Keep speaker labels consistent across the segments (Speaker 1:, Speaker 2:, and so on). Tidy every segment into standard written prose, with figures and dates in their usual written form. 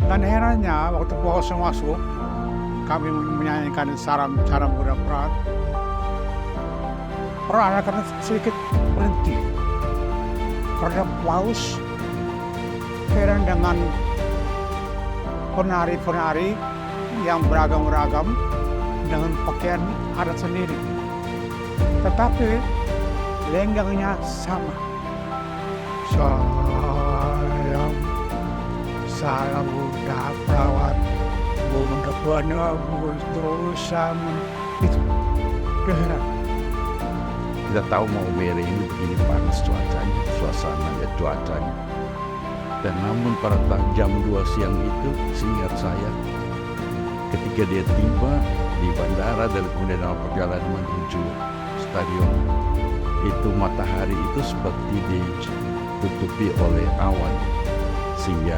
Speaker 1: Dan herannya waktu Paulus masuk, kami menyanyikan salam berat-berat. Orang anak sedikit berhenti. Karena Paulus heran dengan penari-penari yang beragam-ragam dengan pakaian adat sendiri. Tetapi lenggangnya sama. Salam udah perawat, bunda banyak dosa itu heran.
Speaker 2: Kita tahu Maumere ini begini panas cuacanya, suasananya, cuacanya. Dan namun pada jam 2 siang itu, seingat saya, ketika dia tiba di bandara dan kemudian dalam perjalanan menuju stadion, itu matahari itu seperti ditutupi oleh awan, sehingga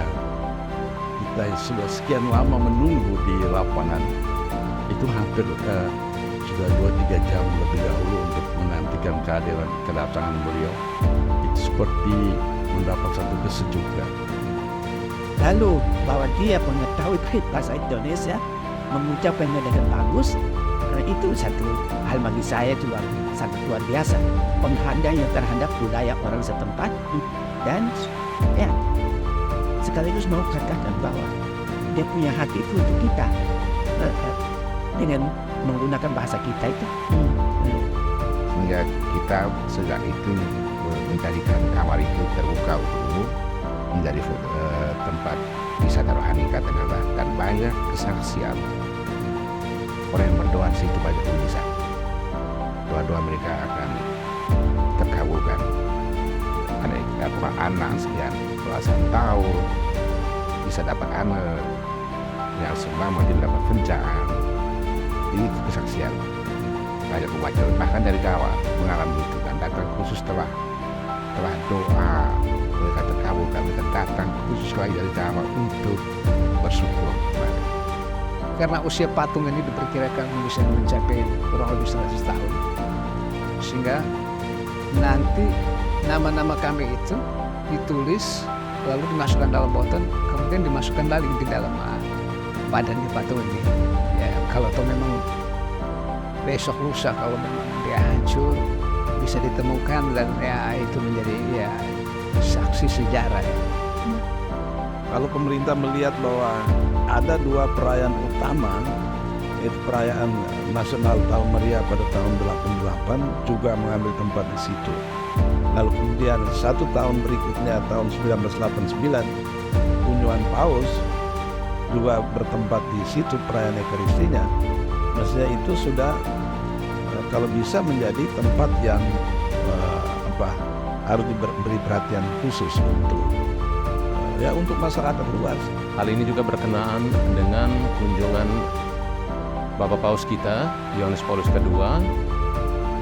Speaker 2: kita sudah sekian lama menunggu di lapangan, itu hampir sudah 2-3 jam lebih dahulu untuk menantikan kedatangan beliau. Itu seperti mendapat satu kesejukan.
Speaker 3: Lalu bahwa dia mengetahui bahasa Indonesia, mengucapkannya dengan bagus, karena itu satu hal bagi saya itu sangat luar biasa. Penghargaannya terhadap budaya orang setempat, dan ya sekaligus mau katakan bahwa dia punya hati itu untuk kita dengan menggunakan bahasa kita itu.
Speaker 4: Sehingga kita sejak itu menjadikan kamar itu terbuka untuk umum, menjadi tempat wisata rohani katakanlah, dan banyak kesaksian orang yang berdoa di situ banyak mujizat. Doa-doa mereka akan terkabulkan. Ada anak sekian belasan tahun bisa dapat anak yang selama tidak dapat pencahayaan. Ini kesaksian banyak umat bahkan dari Jawa mengalami itu, dan datang khusus telah doa mereka terkabulkan, mereka datang khusus lagi dari Jawa untuk bersyukur.
Speaker 5: Karena usia patung ini diperkirakan bisa mencapai kurang lebih 100 tahun, sehingga nanti nama-nama kami itu ditulis lalu dimasukkan dalam botol, kemudian dimasukkan lagi di dalam badannya patung ini. Ya, kalau itu memang besok lusa kalau memang dia hancur bisa ditemukan, dan ya itu menjadi ya saksi sejarah ya.
Speaker 6: Kalau pemerintah melihat bahwa ada 2 perayaan utama, yaitu perayaan nasional Tahun Maria pada tahun 88 juga mengambil tempat di situ. Lalu kemudian 1 tahun berikutnya tahun 1989 kunjungan Paus juga bertempat di situ perayaan Ekaristinya. Maksudnya itu sudah kalau bisa menjadi tempat yang harus diberi perhatian khusus untuk masyarakat luas.
Speaker 7: Hal ini juga berkenaan dengan kunjungan Bapak Paus kita, Yohanes Paulus II,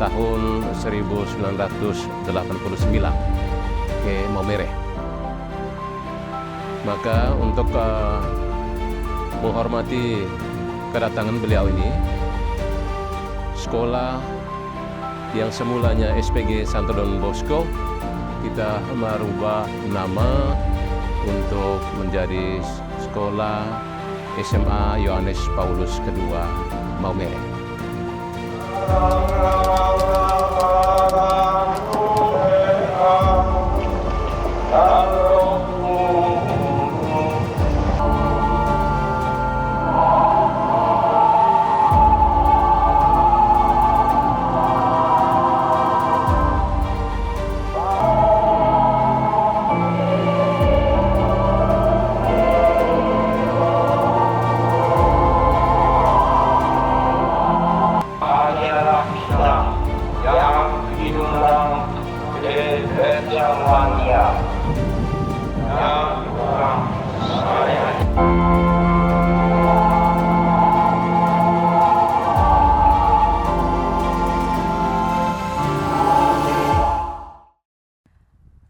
Speaker 7: tahun 1989 ke Maumere. Maka untuk menghormati kedatangan beliau ini, sekolah yang semulanya SPG Santo Don Bosco, kita merubah nama untuk menjadi sekolah SMA Yohanes Paulus II Maumere.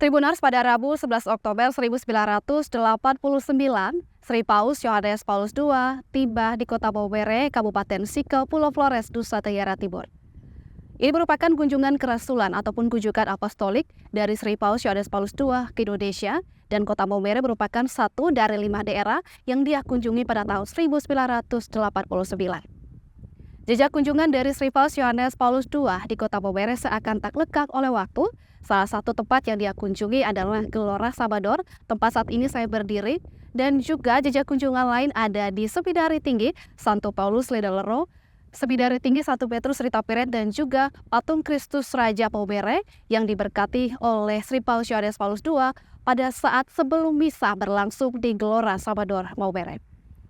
Speaker 8: Tribunars, pada Rabu 11 Oktober 1989, Sri Paus Yohanes Paulus II tiba di kota Maumere, Kabupaten Sike, Pulau Flores, Nusa Tenggara Timur. Ini merupakan kunjungan kerasulan ataupun kunjungan apostolik dari Sri Paus Yohanes Paulus II ke Indonesia dan Kota Maumere merupakan satu dari 5 daerah yang dia kunjungi pada tahun 1989. Jejak kunjungan dari Sri Paus Yohanes Paulus II di Kota Maumere seakan tak lekang oleh waktu. Salah satu tempat yang dia kunjungi adalah Gelora Sabador, tempat saat ini saya berdiri, dan juga jejak kunjungan lain ada di Sebidari Tinggi Santo Paulus Ledalero, Sebidari Tinggi Santo Petrus Ritapiret, dan juga patung Kristus Raja Maumere yang diberkati oleh Sri Paus Yohanes Paulus II pada saat sebelum misa berlangsung di Gelora Sabador Maumere.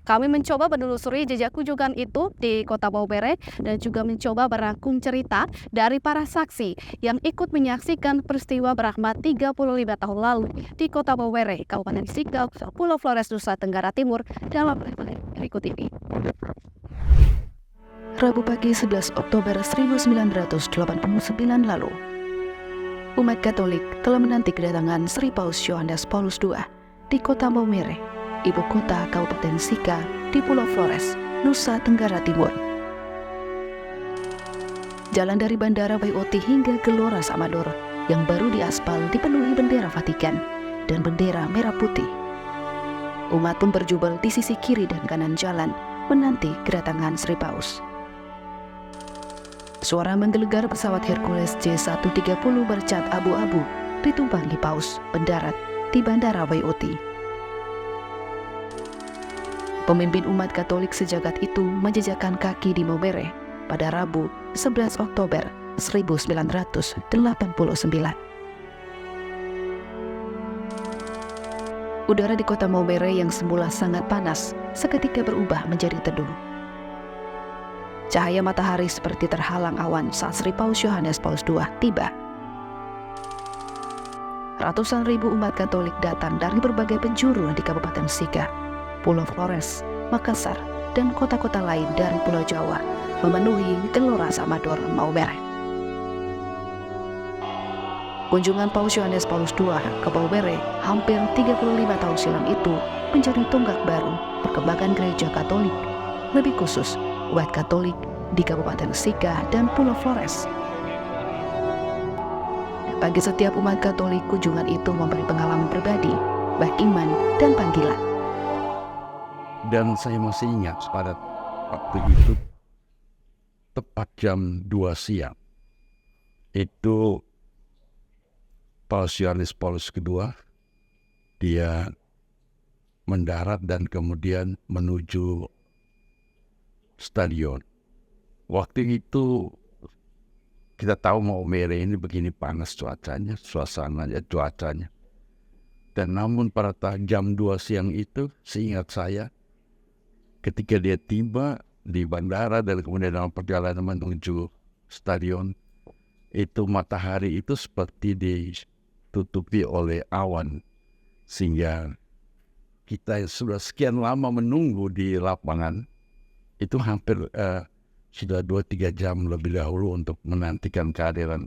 Speaker 8: Kami mencoba menelusuri jejak kunjungan itu di Kota Maumere dan juga mencoba merangkum cerita dari para saksi yang ikut menyaksikan peristiwa berahmat 35 tahun lalu di Kota Maumere, Kabupaten Sigau, Pulau Flores, Nusa Tenggara Timur dalam berikut ini.
Speaker 9: Rabu pagi 11 Oktober 1989 lalu, umat Katolik telah menanti kedatangan Sri Paus Yohanes Paulus II di Kota Maumere, ibu kota Kabupaten Sika di Pulau Flores, Nusa Tenggara Timur. Jalan dari Bandara WOT hingga Gelora Sabador yang baru diaspal dipenuhi bendera Vatikan dan bendera merah putih. Umat pun berjubel di sisi kiri dan kanan jalan menanti kedatangan Sri Paus. Suara menggelegar pesawat Hercules C-130 bercat abu-abu ditumpangi Paus mendarat di Bandara WOT. Pemimpin umat Katolik sejagat itu menjejakkan kaki di Maumere pada Rabu 11 Oktober 1989. Udara di Kota Maumere yang semula sangat panas seketika berubah menjadi teduh. Cahaya matahari seperti terhalang awan saat Sri Paus Yohanes Paulus II tiba. Ratusan ribu umat Katolik datang dari berbagai penjuru di Kabupaten Sika, Pulau Flores, Makassar, dan kota-kota lain dari Pulau Jawa memenuhi Gelora Sabador Maumere. Kunjungan Paus Yohanes Paulus II ke Maumere hampir 35 tahun silam itu menjadi tonggak baru perkembangan gereja Katolik, lebih khusus umat Katolik di Kabupaten Sika dan Pulau Flores. Bagi setiap umat Katolik, kunjungan itu memberi pengalaman pribadi, baik iman dan panggilan.
Speaker 2: Dan saya masih ingat pada waktu itu, tepat jam 2 siang, itu Paus Yohanes Paulus II, dia mendarat dan kemudian menuju stadion. Waktu itu kita tahu Maumere ini begini panas cuacanya, suasananya, cuacanya. Dan namun pada jam 2 siang itu, seingat saya, ketika dia tiba di bandara dan kemudian dalam perjalanan menuju stadion, itu matahari itu seperti ditutupi oleh awan, sehingga kita yang sudah sekian lama menunggu di lapangan itu hampir sudah 2-3 jam lebih dahulu untuk menantikan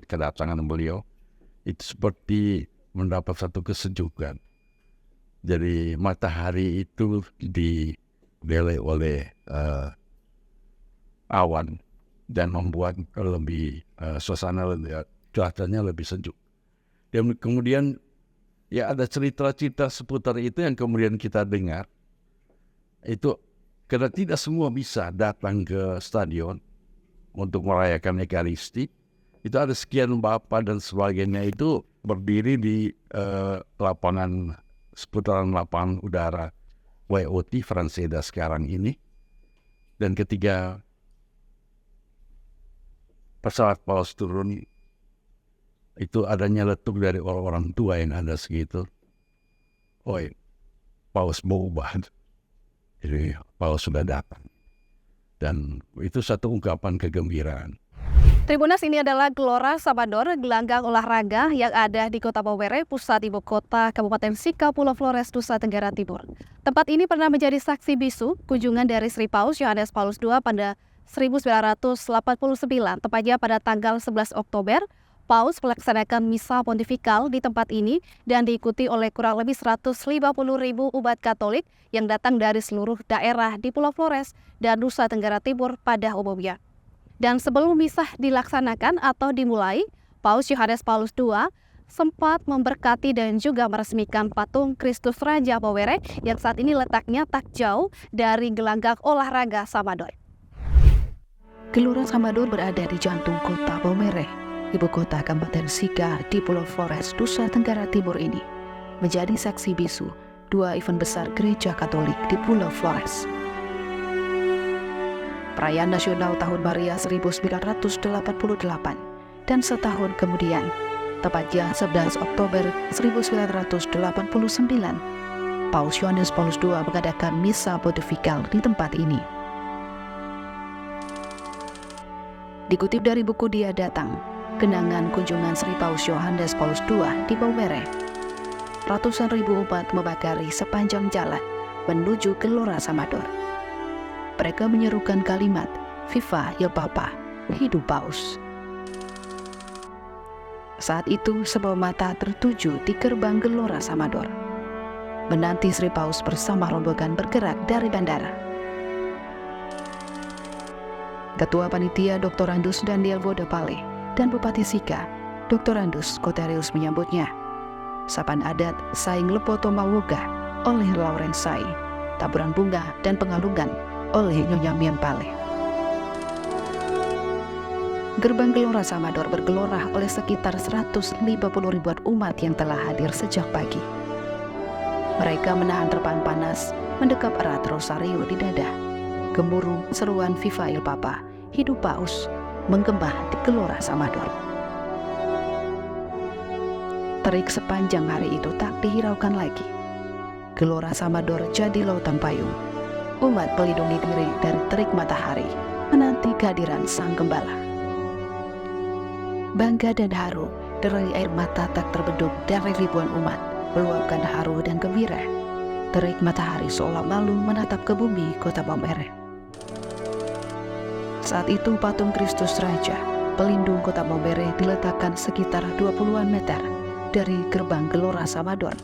Speaker 2: kedatangan beliau. Itu seperti mendapat satu kesejukan. Jadi matahari itu dibelai oleh awan dan membuat lebih suasana cuacanya lebih sejuk. Dan kemudian ya ada cerita-cerita seputar itu yang kemudian kita dengar. Itu karena tidak semua bisa datang ke stadion untuk merayakan Ekaristi. Itu ada sekian bapak dan sebagainya itu berdiri di lapangan, seputaran lapangan udara WOT Franseda sekarang ini. Dan ketika pesawat Paus turun, itu adanya letuk dari orang-orang tua yang ada segitu. Oi, Paus mau ubah. Jadi Paus sudah datang. Dan itu satu ungkapan kegembiraan.
Speaker 8: Tribunas, ini adalah Gelora Sabador, gelanggang olahraga yang ada di Kota Maumere, pusat ibu kota Kabupaten Sika, Pulau Flores, Nusa Tenggara Timur. Tempat ini pernah menjadi saksi bisu kunjungan dari Sri Paus Yohanes Paulus II pada 1989, tepatnya pada tanggal 11 Oktober. Paus melaksanakan misa pontifikal di tempat ini dan diikuti oleh kurang lebih 150.000 umat Katolik yang datang dari seluruh daerah di Pulau Flores dan Nusa Tenggara Timur pada umumnya. Dan sebelum misa dilaksanakan atau dimulai, Paus Yohanes Paulus II sempat memberkati dan juga meresmikan patung Kristus Raja Maumere yang saat ini letaknya tak jauh dari gelanggang olahraga Samador.
Speaker 9: Gelora Samador berada di jantung kota Maumere, ibu kota Kabupaten Sika di Pulau Flores, Nusa Tenggara Timur ini, menjadi saksi bisu 2 event besar gereja Katolik di Pulau Flores. Perayaan Nasional Tahun Maria 1988 dan setahun kemudian, tepatnya 11 Oktober 1989, Paus Yohanes Paulus II mengadakan misa pontifikal di tempat ini. Dikutip dari buku Dia Datang, kenangan kunjungan Sri Paus Yohanes Paulus II di Maumere, ratusan ribu umat membakari sepanjang jalan menuju Gelora Samador. Mereka menyerukan kalimat, "Viva il Papa, hidup Paus." Saat itu semua mata tertuju di gerbang Gelora Samador, menanti Sri Paus bersama rombongan bergerak dari bandara. Ketua Panitia Dr. Andus Daniel Vodapale dan Bupati Sika, Dr. Andus Koterius menyambutnya. Sapaan adat Saing Lepoto Mawoga oleh Lauren Sai, taburan bunga dan pengalungan oleh Nyonya Miempale. Gerbang Gelora Samador bergelora oleh sekitar 150 ribuan umat yang telah hadir sejak pagi. Mereka menahan terpaan panas, mendekap erat rosario di dada. Gemuruh seruan "Viva il Papa, hidup Paus" menggema di Gelora Samador. Terik sepanjang hari itu tak dihiraukan lagi. Gelora Samador jadi lautan payung. Umat melindungi diri dari terik matahari, menanti kehadiran Sang Gembala. Bangga dan haru, derai air mata tak terbendung dari ribuan umat meluapkan haru dan gembira. Terik matahari seolah malu menatap ke bumi kota Maumere. Saat itu patung Kristus Raja, pelindung kota Maumere, diletakkan sekitar 20-an meter dari gerbang Gelora Samador.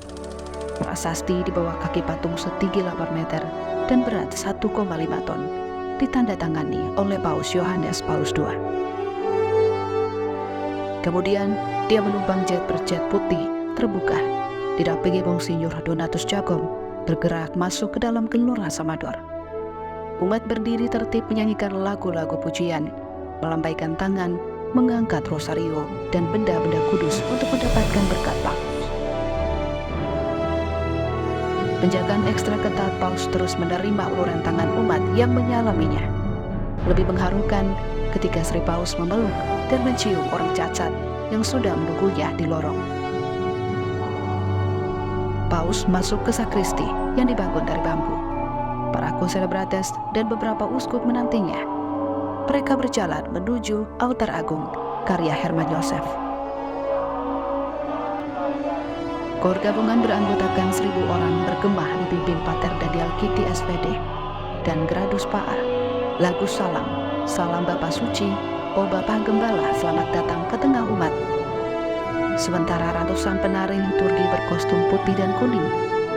Speaker 9: Prasasti di bawah kaki patung setinggi 8 meter dan berat 1,5 ton, ditandatangani oleh Paus Yohanes Paulus II. Kemudian dia menumpang jet berjet putih terbuka, didampingi Monsinyur Donatus Jagom, bergerak masuk ke dalam Gelora Samador. Umat berdiri tertib menyanyikan lagu-lagu pujian, melambaikan tangan, mengangkat rosario dan benda-benda kudus untuk mendapatkan berkat Paus. Penjagaan ekstra ketat, Paus terus menerima uluran tangan umat yang menyalaminya. Lebih mengharukan ketika Sri Paus memeluk dan mencium orang cacat yang sudah menunggunya di lorong. Paus masuk ke sakristi yang dibangun dari bambu. Para konselebrates dan beberapa uskup menantinya. Mereka berjalan menuju altar agung karya Herman Joseph. Kor gabungan beranggotakan 1.000 orang bergema dipimpin Pater Daniel Kiti SPD dan Gradus Paa. Lagu salam, salam Bapa Suci, oh Bapa Gembala, selamat datang ke tengah umat. Sementara ratusan penari liturgi berkostum putih dan kuning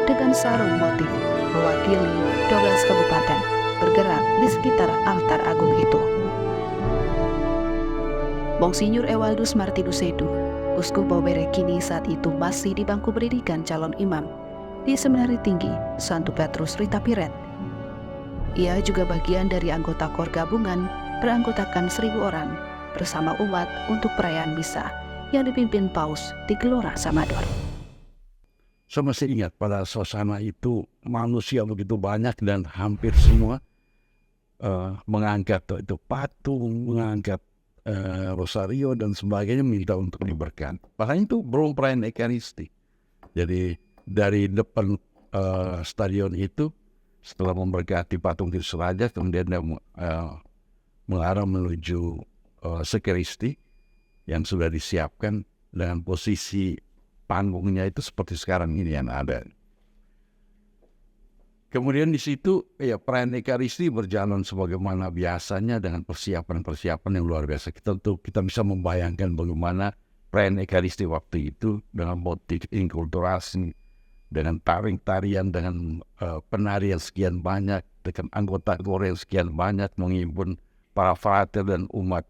Speaker 9: dengan sarung motif mewakili 12 kabupaten bergerak di sekitar altar agung itu. Monsinyur Ewaldus Martinus Sedu, Uskup Maumere, kini saat itu masih di bangku pendidikan calon imam di Seminari Tinggi Santo Petrus Rita Piret. Ia juga bagian dari anggota kor gabungan beranggotakan 1.000 orang bersama umat untuk perayaan misa yang dipimpin Paus di Gelora Samador.
Speaker 2: Saya masih ingat pada suasana itu manusia begitu banyak dan hampir semua mengangkat itu patung, mengangkat rosario dan sebagainya, minta untuk diberkati. Bahkan itu belum perayaan Ekaristi. Jadi dari depan stadion itu, setelah memberkati patung Kristus Raja, kemudian dia mengarah menuju Sekaristi yang sudah disiapkan dengan posisi panggungnya itu seperti sekarang ini yang ada. Kemudian di situ ya perayaan Ekaristi berjalan sebagaimana biasanya dengan persiapan-persiapan yang luar biasa. Kita bisa membayangkan bagaimana perayaan Ekaristi waktu itu dengan motif inkulturasi, dengan tarian, dengan penari yang sekian banyak, dengan anggota kor yang sekian banyak, menghimpun para frater dan umat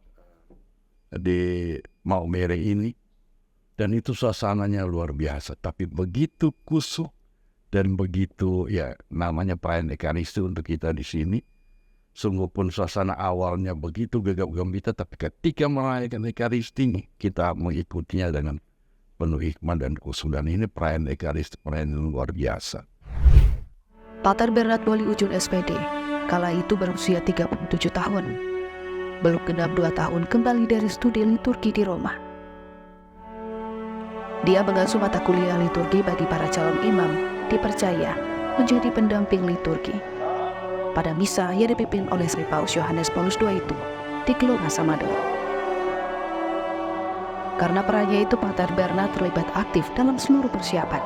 Speaker 2: di Maumere ini. Dan itu suasananya luar biasa. Tapi begitu kusuk dan begitu ya namanya perayaan Ekaristi untuk kita di sini. Sungguh pun suasana awalnya begitu gegap gempita, tapi ketika merayakan Ekaristi kita mengikutinya dengan penuh hikmat dan khusyuk. Dan ini perayaan Ekaristi, perayaan yang luar biasa.
Speaker 9: Pater Bernard Wali Ujun SPD kala itu berusia 37 tahun. Belum genap 2 tahun kembali dari studi liturgi di Roma. Dia mengasuh mata kuliah liturgi bagi para calon imam, dipercaya menjadi pendamping liturgi. Pada misa yang dipimpin oleh Sri Paus Yohanes Paulus II itu di Gelora Samador. Karena perannya itu, Pater Bernard terlibat aktif dalam seluruh persiapan.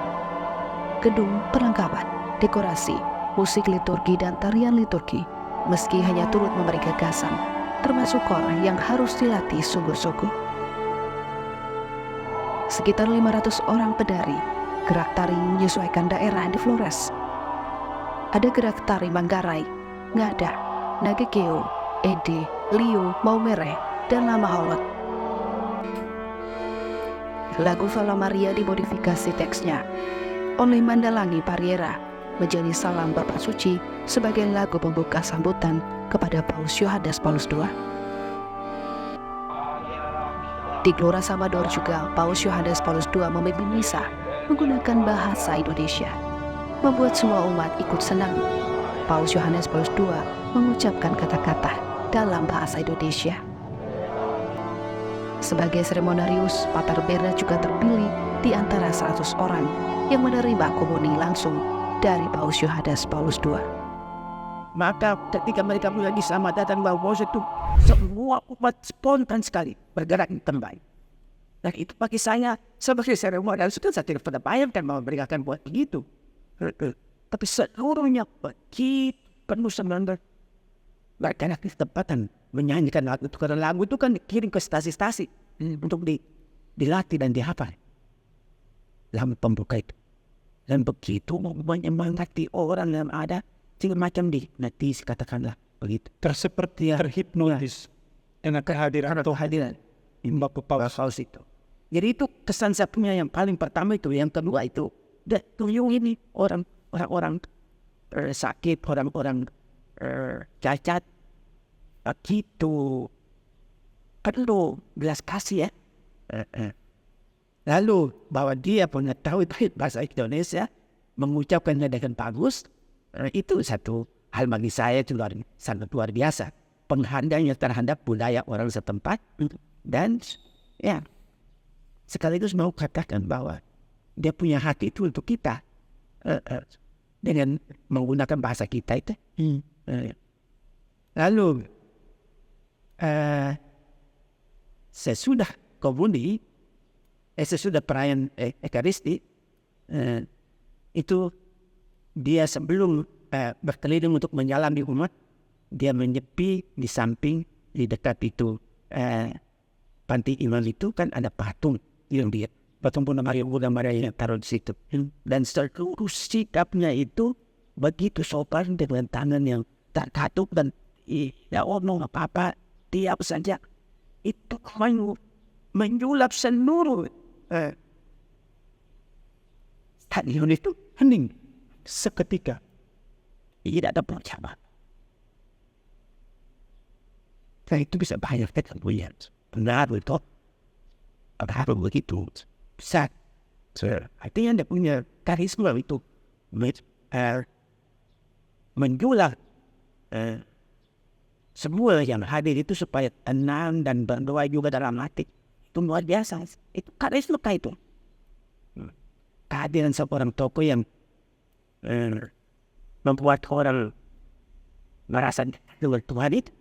Speaker 9: Gedung, perlengkapan, dekorasi, musik liturgi dan tarian liturgi, meski hanya turut memberi gagasan, termasuk kor yang harus dilatih sungguh-sungguh. Sekitar 500 orang penari, gerak tari menyesuaikan daerah di Flores. Ada gerak tari Manggarai, Ngada, Nagekeo, Ede, Liu, Maumere, dan Lama Holot. Lagu Vala Maria dimodifikasi teksnya oleh Mandalangi Pariera menjadi salam Bapa Suci sebagai lagu pembuka sambutan kepada Paus Yohanes Paulus II. Di Gelora Samador juga Paus Yohanes Paulus II memimpin misa menggunakan bahasa Indonesia, membuat semua umat ikut senang. Paus Yohanes Paulus II mengucapkan kata-kata dalam bahasa Indonesia. Sebagai seremonarius, Pater Bernard juga terpilih di antara 100 orang yang menerima komuni langsung dari Paus Yohanes Paulus II.
Speaker 3: Maka ketika mereka mulai sama datang bawa Paus itu, semua umat spontan sekali bergerak di tempat. Dan itu bagi saya sebagai seremonial sudah saya tidak pernah bayangkan bahwa mereka akan buat begitu. Tapi seluruhnya begitu penuh semangat. Mereka di tempatan menyanyikan lagu itu, karena lagu itu kan dikirim ke stasi-stasi untuk dilatih dan dihafal. Dalam pembuka itu. Dan begitu menyemangati orang yang ada, segala macam nanti katakanlah begitu.
Speaker 1: Seperti hipnotis dengan kehadiran atau
Speaker 3: hadiran Paus itu. Jadi itu kesan saya punya yang paling pertama itu. Yang kedua itu, tuyung ini orang-orang sakit, orang-orang cacat, begitu perlu belas kasih ya. Lalu bahwa dia mengetahui bahasa Indonesia, mengucapkannya dengan bagus, itu satu hal bagi saya itu sangat luar biasa. Penghargaannya terhadap budaya orang setempat, dan ya sekaligus mau katakan bahwa dia punya hati itu untuk kita dengan menggunakan bahasa kita itu. Lalu sesudah komuni, sesudah perayaan Ekaristi, itu dia sebelum berkeliling untuk menyalami umat, dia menyepi di samping, di dekat itu panti imam itu kan ada patung yang dia patung Bunda Maria yang taruh di situ. Dan seluruh sikapnya itu begitu sopan dengan tangan yang tak katup dan tidak ngomong apa-apa, diam saja. Itu menyulap seluruh stadion itu hening seketika. Tidak ada percakapan. Dan itu bisa banyak kita lihat. Benar itu. Apa begitu? Bisa. Artinya dia punya karisma itu menjual semua yang hadir itu supaya tenang dan berdoa juga dalam hati. Itu luar biasa. Itu karisma itu. Kehadiran seorang tokoh yang membuat orang merasa dengan Tuhan itu.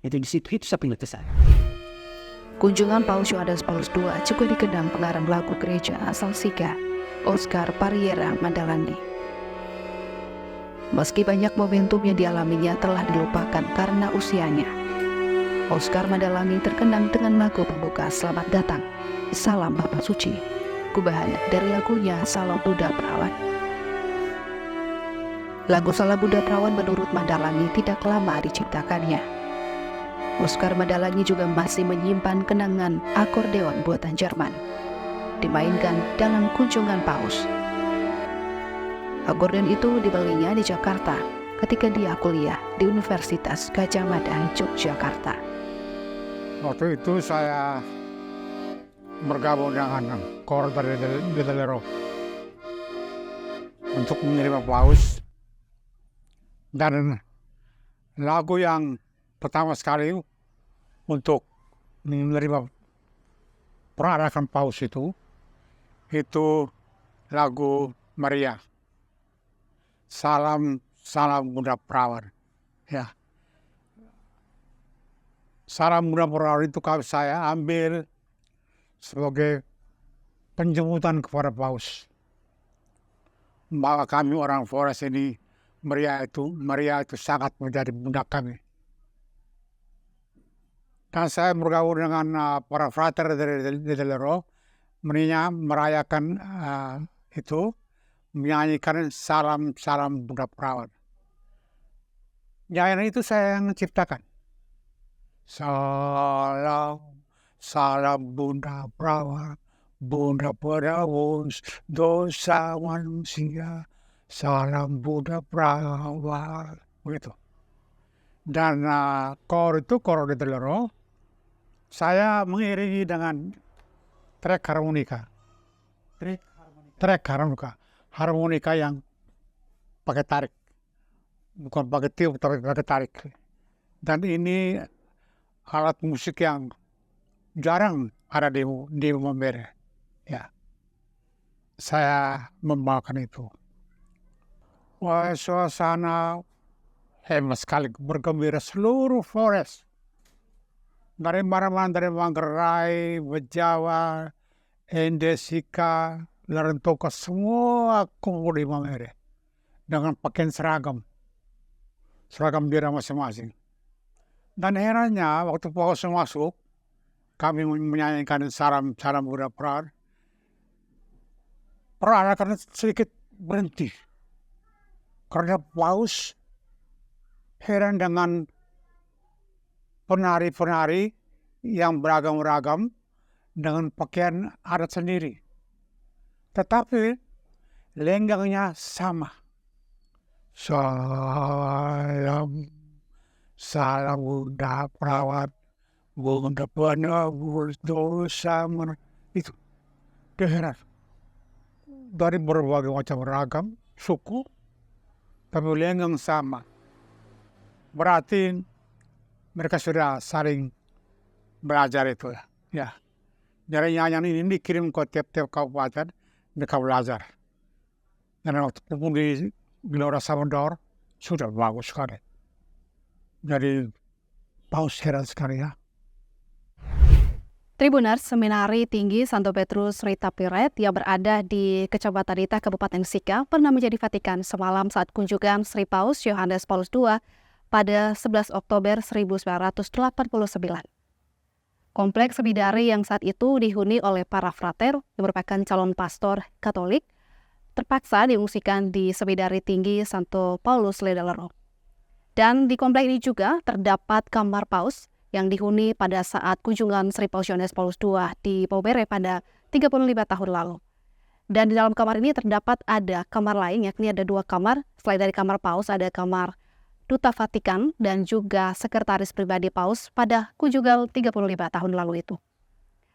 Speaker 3: Itu di situ itu saya kesan.
Speaker 9: Kunjungan Paus Yohanes Paulus II juga dikenang pengarang lagu gereja asal Sika, Oscar Pariera Mandalangi. Meski banyak momentum yang dialaminya telah dilupakan karena usianya, Oscar Mandalangi terkenang dengan lagu pembuka Selamat Datang, Salam Bapa Suci, gubahan dari lagunya Salam Buddha Perawan. Lagu Salam Buddha Perawan menurut Mandalangi tidak lama diciptakannya. Oscar Madalani juga masih menyimpan kenangan akordeon buatan Jerman, dimainkan dalam kunjungan Paus. Akordeon itu dibelinya di Jakarta ketika dia kuliah di Universitas Gadjah Mada, Yogyakarta.
Speaker 1: Waktu itu saya bergabung dengan Kor dari Delero untuk menerima Paus, dan lagu yang pertama sekali untuk menerima perarakan Paus itu lagu Maria, Salam Bunda Perawan. Ya, Salam Bunda Perawan itu saya ambil sebagai penjemputan kepada Paus, bahwa kami orang Flores ini Maria itu sangat menjadi bunda kami. Dan saya bergaul dengan para frater dari Delero, merayakan itu, menyanyikan Salam Bunda Perawan. Nyanyian itu saya yang ciptakan. Salam Bunda Perawan, Bunda penebus dosa manusia. Salam Bunda Perawan, begitu. Dan kor di Delero, saya mengiringi dengan trek harmonika. Harmonika yang pakai tarik, bukan pakai tiup tapi pakai tarik. Dan ini alat musik yang jarang ada di Maumere. Ya, saya membawakan itu. Wah, suasana hebat sekali, bergembira seluruh Flores. Dari mana-mana, dari Manggarai, Bejawa, Endesika, Larantoka, semua kumpul di Maumere dengan pakaian seragam daerah masing-masing. Dan herannya waktu Paus masuk, kami menyanyikan Salam Bunda Perawan, perarakan sedikit berhenti karena Paus heran dengan penari-penari yang beragam-ragam dengan pakaian adat sendiri. Tetapi lenggangnya sama. Salam Bunda Perawan, Bunda penebus dosa itu. Dia heran. Dari berbagai macam ragam suku, tapi lenggang sama. Berarti mereka sudah saling belajar itu. Ya. Dari nyanyian ini dikirim ke tiap-tiap kabupaten, mereka belajar. Dan waktu di Gelora Samudor sudah bagus sekali. Jadi Paus heran sekali ya.
Speaker 8: Tribuners, Seminari Tinggi Santo Petrus Rita Piret yang berada di Kecamatan Rita, Kabupaten Sika, pernah menjadi Vatikan semalam saat kunjungan Sri Paus Yohanes Paulus II pada 11 Oktober 1989. Kompleks Bidari yang saat itu dihuni oleh para frater yang merupakan calon pastor Katolik terpaksa diungsikan di Sebidari Tinggi Santo Paulus Delero. Dan di kompleks ini juga terdapat kamar paus yang dihuni pada saat kunjungan Sri Paus Yohanes Paulus II di Maumere pada 35 tahun lalu. Dan di dalam kamar ini terdapat ada kamar lain, yakni ada 2 kamar. Selain dari kamar paus, ada kamar Duta Vatikan dan juga sekretaris pribadi paus pada kunjungan 35 tahun lalu itu.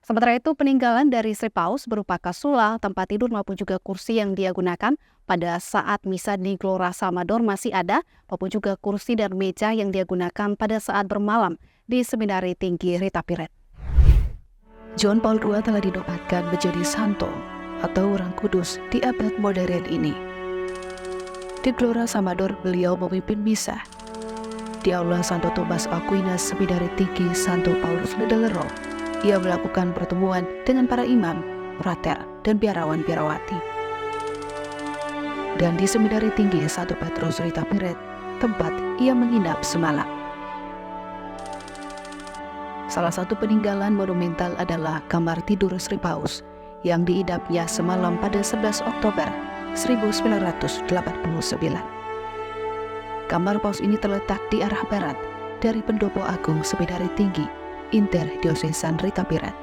Speaker 8: Sementara itu, peninggalan dari Sri Paus berupa kasula, tempat tidur maupun juga kursi yang dia gunakan pada saat misa di Gelora Salvador masih ada, maupun juga kursi dan meja yang dia gunakan pada saat bermalam di Seminari Tinggi Rita Piret.
Speaker 9: John Paul II telah dinobatkan menjadi santo atau orang kudus di abad modern ini. Di Gelora Salvador beliau memimpin misa. Di Aula Santo Thomas Aquinas Seminari Tinggi Santo Paulus Delero, ia melakukan pertemuan dengan para imam, frater, dan biarawan-biarawati. Dan di Seminari Tinggi Santo Petrus Rita Piret, tempat ia menginap semalam. Salah satu peninggalan monumental adalah kamar tidur Sri Paus yang diidapnya semalam pada 11 Oktober 1989. Kamar paus ini terletak di arah barat dari Pendopo Agung Seminari Tinggi Interdiocesan Ritapirat.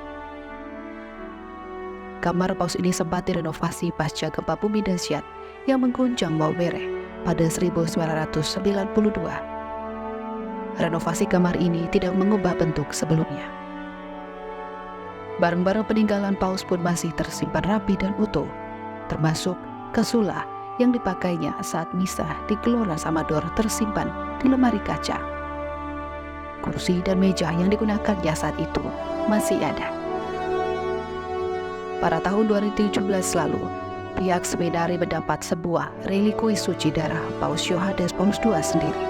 Speaker 9: Kamar paus ini sempat direnovasi pasca gempa bumi dahsyat yang mengguncang Maumere pada 1992. Renovasi kamar ini tidak mengubah bentuk sebelumnya. Barang-barang peninggalan paus pun masih tersimpan rapi dan utuh, termasuk kasula yang dipakainya saat misa di Gelora Samador tersimpan di lemari kaca. Kursi dan meja yang digunakannya saat itu masih ada. Pada tahun 2017 lalu, pihak seminari mendapat sebuah relikui suci darah Paus Yohanes Paulus II sendiri.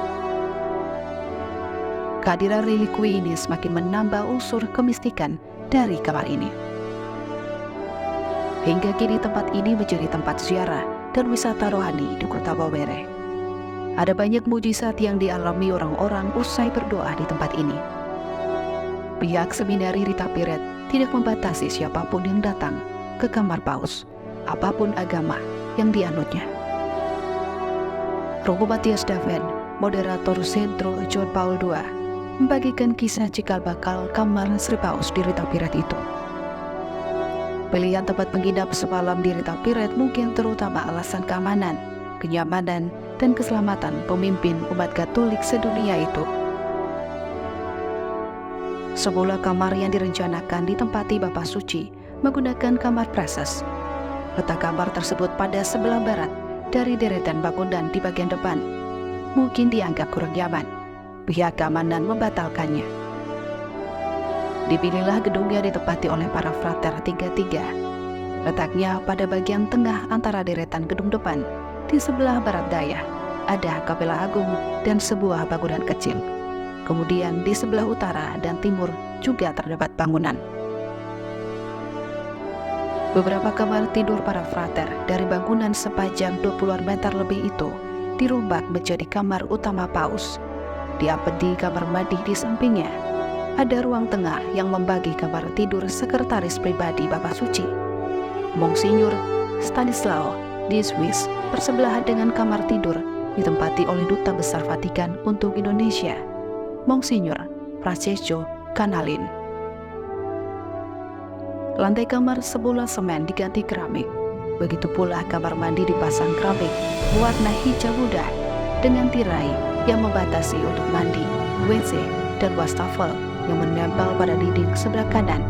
Speaker 9: Kehadiran relikui ini semakin menambah unsur kemistikan dari kamar ini. Hingga kini tempat ini menjadi tempat ziarah dan wisata rohani di kota Maumere. Ada banyak mujizat yang dialami orang-orang usai berdoa di tempat ini. Pihak seminari Ritapirat tidak membatasi siapapun yang datang ke kamar paus, apapun agama yang dianutnya. Romo Matias Daven, moderator Sentro John Paul II, membagikan kisah cikal bakal kamar Sri Paus di Ritapirat itu. Pilihan tempat menginap semalam di Ritapirat mungkin terutama alasan keamanan, kenyamanan, dan keselamatan pemimpin umat Katolik sedunia itu. Semula kamar yang direncanakan ditempati Bapa Suci menggunakan kamar prases. Letak kamar tersebut pada sebelah barat dari deretan bangunan di bagian depan. Mungkin dianggap kurang nyaman. Pihak keamanan membatalkannya. Dipilihlah gedung yang ditempati oleh para frater 33. Letaknya pada bagian tengah antara deretan gedung depan. Di sebelah barat daya ada kapela agung dan sebuah bangunan kecil. Kemudian di sebelah utara dan timur juga terdapat bangunan. Beberapa kamar tidur para frater dari bangunan sepanjang 20 meter lebih itu dirombak menjadi kamar utama paus. Diapedi kamar mandi di sampingnya. Ada ruang tengah yang membagi kamar tidur sekretaris pribadi Bapa Suci, Monsinyur Stanislao di Swiss, bersebelahan dengan kamar tidur ditempati oleh Duta Besar Vatikan untuk Indonesia, Monsinyur Francesco Canalin. Lantai kamar semula semen diganti keramik. Begitu pula kamar mandi dipasang keramik warna hijau muda dengan tirai yang membatasi untuk mandi, WC, dan wastafel yang menempel pada dinding sebelah kanan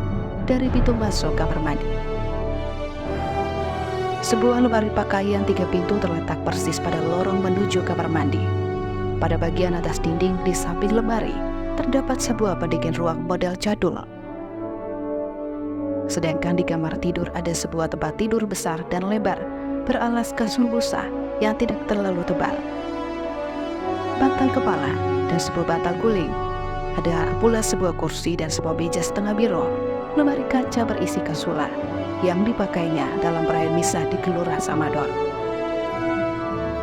Speaker 9: dari pintu masuk kamar mandi. Sebuah lemari pakaian 3 pintu terletak persis pada lorong menuju kamar mandi. Pada bagian atas dinding di samping lemari terdapat sebuah pendingin ruang model jadul. Sedangkan di kamar tidur ada sebuah tempat tidur besar dan lebar beralas kasur busa yang tidak terlalu tebal. Bantal kepala dan sebuah bantal guling. Ada pula sebuah kursi dan sebuah meja setengah biro. Lemari kaca berisi kasula yang dipakainya dalam perayaan misa di Gelora Samador.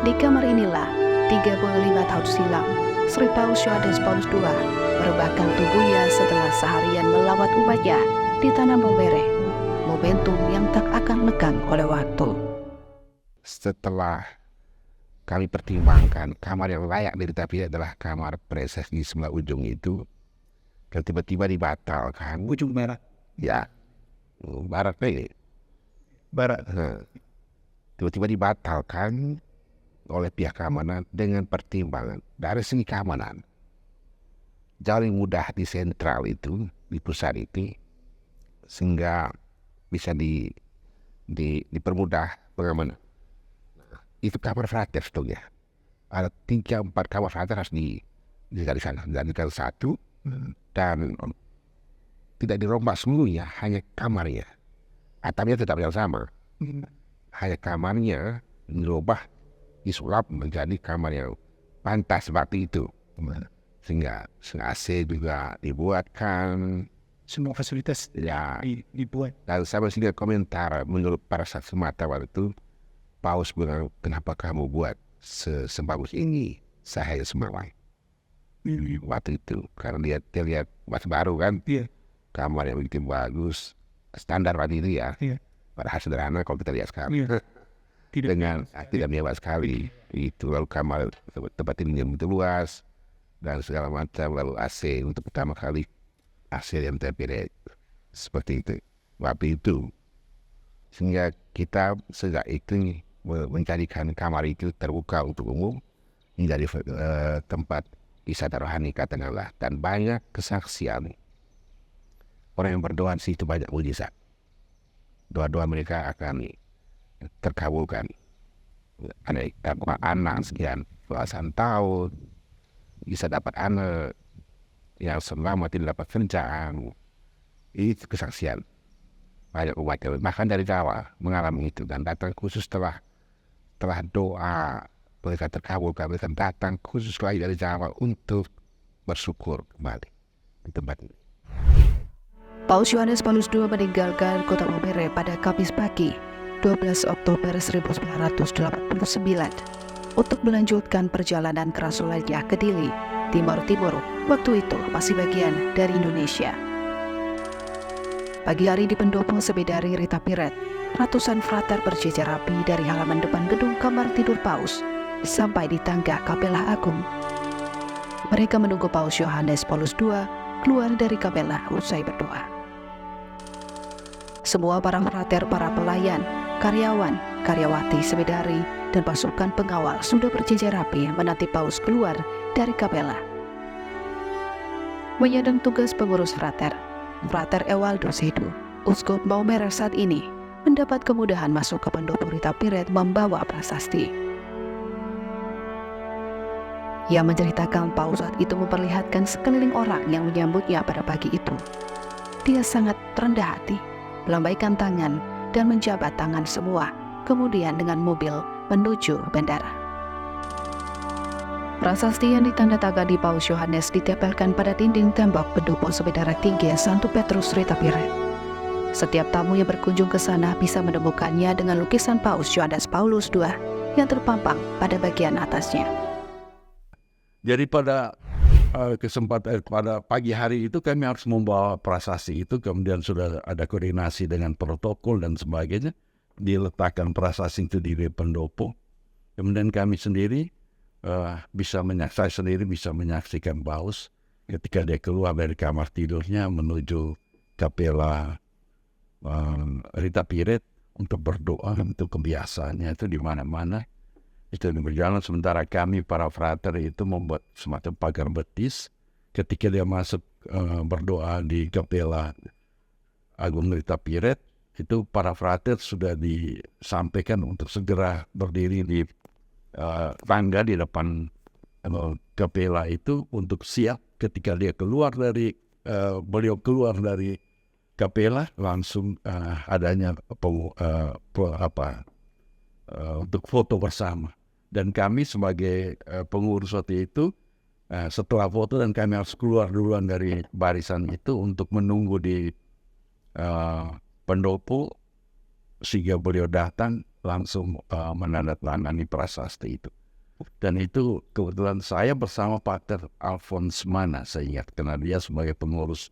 Speaker 9: Di kamar inilah 35 tahun silam Sri Paus Yohanes Paulus II merebahkan tubuhnya setelah seharian melawat umatnya di tanah Maumere, momentum yang tak akan lekang oleh waktu.
Speaker 4: Setelah kami pertimbangkan kamar yang layak dari tapi adalah kamar preses di sebelah ujung itu, dan tiba-tiba dibatalkan.
Speaker 1: Ujung merah.
Speaker 4: Ya, barat ini.
Speaker 1: Barat.
Speaker 4: Tiba-tiba dibatalkan oleh pihak keamanan dengan pertimbangan dari segi keamanan. Jauh lebih mudah di sentral itu, di pusat itu, sehingga bisa dipermudah pengamanan. Itu kamar frater sebetulnya. Ada 3-4 kamar frater harus dijadikan satu dan tidak dirombak seluruhnya, hanya kamarnya. Atapnya tetap yang sama. Hanya kamarnya dirubah, disulap menjadi kamar yang pantas seperti itu. Sehingga AC juga dibuatkan.
Speaker 1: Semua fasilitas
Speaker 4: Ya,
Speaker 1: dibuat.
Speaker 4: dan saya masih lihat komentar menurut para saksi mata waktu itu, Paus bilang, kenapa kamu buat sebagus ini? Saya semalam. Waktu itu, karena dia lihat masih baru kan,
Speaker 1: Iya.
Speaker 4: kamar yang begitu bagus, standar waktu itu ya.
Speaker 1: Iya.
Speaker 4: Padahal sederhana kalau kita lihat sekarang.
Speaker 1: Iya. Tidak
Speaker 4: Tidak mewah sekali. Itu lalu kamar tempat tidurnya begitu luas, dan segala macam, lalu AC untuk pertama kali AC yang terpilih seperti itu. Waktu itu sehingga kita sejak itu menjadikan kamar itu terbuka untuk umum menjadi tempat wisata rohani katakanlah, dan banyak kesaksian orang yang berdoa di situ, banyak mujizat. Doa-doa mereka akan terkabulkan. Ada anak sekian belasan tahun bisa dapat anak yang selama tidak dapat kerjaan. Itu kesaksian banyak umat, bahkan dari Jawa mengalami itu dan datang khusus setelah doa mereka terkabulkan, mereka datang khusus lagi dari Jawa untuk bersyukur kembali di tempat ini.
Speaker 9: Paus Yohanes Paulus II meninggalkan kota Maumere pada Kamis pagi 12 Oktober 1989 untuk melanjutkan perjalanan kerasulannya ke Dili, Timor Timur, waktu itu masih bagian dari Indonesia. Pagi hari di pendopo Sebidari Rita Piret, ratusan frater berjejer rapi dari halaman depan gedung kamar tidur Paus sampai di tangga Kapela Agung. Mereka menunggu Paus Yohanes Paulus II keluar dari kapela usai berdoa. Semua para frater, para pelayan, karyawan, karyawati Sebidari, dan pasukan pengawal sudah berjejer rapi menanti Paus keluar dari kapela. Menyandang tugas pengurus frater, Frater Ewaldo Sedu, Uskup Maumere saat ini, mendapat kemudahan masuk ke pendopo Rita Piret membawa prasasti. Ia menceritakan Paus saat itu memperlihatkan sekeliling orang yang menyambutnya pada pagi itu. Dia sangat rendah hati, melambaikan tangan dan menjabat tangan semua, kemudian dengan mobil menuju bandara. Prasasti yang ditandatangani Paus Yohanes ditempelkan pada dinding tembok pendopo Sebidara Tinggi Santo Petrus Rita Piret. Setiap tamu yang berkunjung ke sana bisa menemukannya dengan lukisan Paus Yohanes Paulus II yang terpampang pada bagian atasnya.
Speaker 2: Jadi pada pada pagi hari itu kami harus membawa prasasti itu, kemudian sudah ada koordinasi dengan protokol dan sebagainya, diletakkan prasasti itu di pendopo. Kemudian kami sendiri saya sendiri bisa menyaksikan Paus ketika dia keluar dari kamar tidurnya menuju kapela Rita Piret untuk berdoa. Untuk kebiasaannya itu di mana-mana itu berjalan, sementara kami para frater itu membuat semacam pagar betis ketika dia masuk berdoa di kapela Agung Rita Piret. Itu para frater sudah disampaikan untuk segera berdiri di tangga di depan kapela itu untuk siap ketika dia beliau keluar dari kapela langsung adanya untuk foto bersama. Dan kami sebagai pengurus waktu itu setelah foto dan kami harus keluar duluan dari barisan itu untuk menunggu di pendopo sehingga beliau datang langsung menandatangani prasasti itu. Dan itu kebetulan saya bersama Pater Alphonse Mana, saya ingat, karena dia sebagai pengurus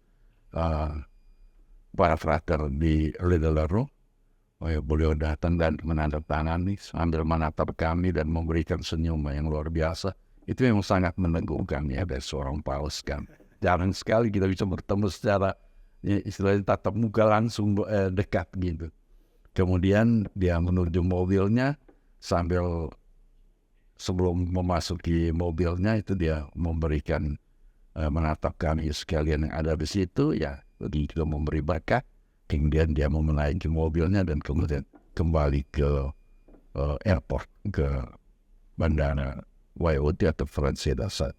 Speaker 2: para frater di Ledelero. Beliau datang dan menandatangani sambil menatap kami dan memberikan senyum yang luar biasa. Itu memang sangat meneguhkan ya dari seorang Paus kan. Jarang sekali kita bisa bertemu secara istilahnya tatap muka langsung dekat gitu. Kemudian dia menuju mobilnya, sebelum memasuki mobilnya itu dia memberikan menatap kami sekalian yang ada di situ, ya juga memberi berkat. Kemudian dia mau menaiki mobilnya dan kemudian kembali ke airport, ke bandara Waioti atau Franseda saat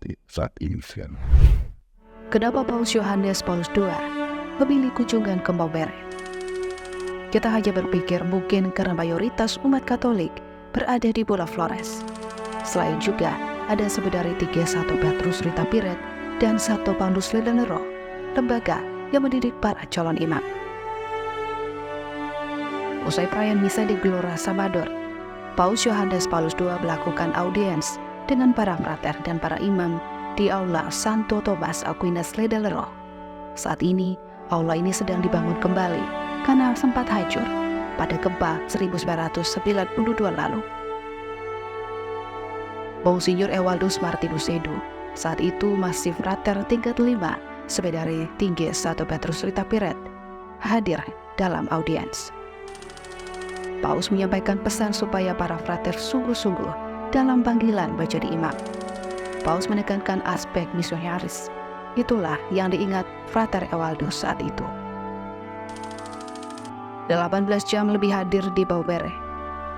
Speaker 2: ini.
Speaker 9: Kenapa Paus Yohanes Paulus II memilih kunjungan ke Maumere? Kita hanya berpikir mungkin karena mayoritas umat Katolik berada di Pulau Flores. Selain juga ada Sebidari Tinggi Santo Petrus Rita Piret dan Santo Paulus Ledenero, lembaga yang mendidik para calon imam. Usai perayaan misa di Gelora Salvador, Paus Yohanes Paulus II melakukan audiens dengan para frater dan para imam di Aula Santo Thomas Aquinas Ledelero. Saat ini, aula ini sedang dibangun kembali karena sempat hancur pada gempa 1992 lalu. Monsinyur Ewaldus Martinus Sedu, Saat itu masih frater tingkat 5, Sebedari Tinggi 1 Petrus Rita Piret, hadir dalam audiens. Paus menyampaikan pesan supaya para frater sungguh-sungguh dalam panggilan menjadi imam. Paus menekankan aspek misionaris. Itulah yang diingat Frater Ewaldus saat itu. 18 jam lebih hadir di Baubere.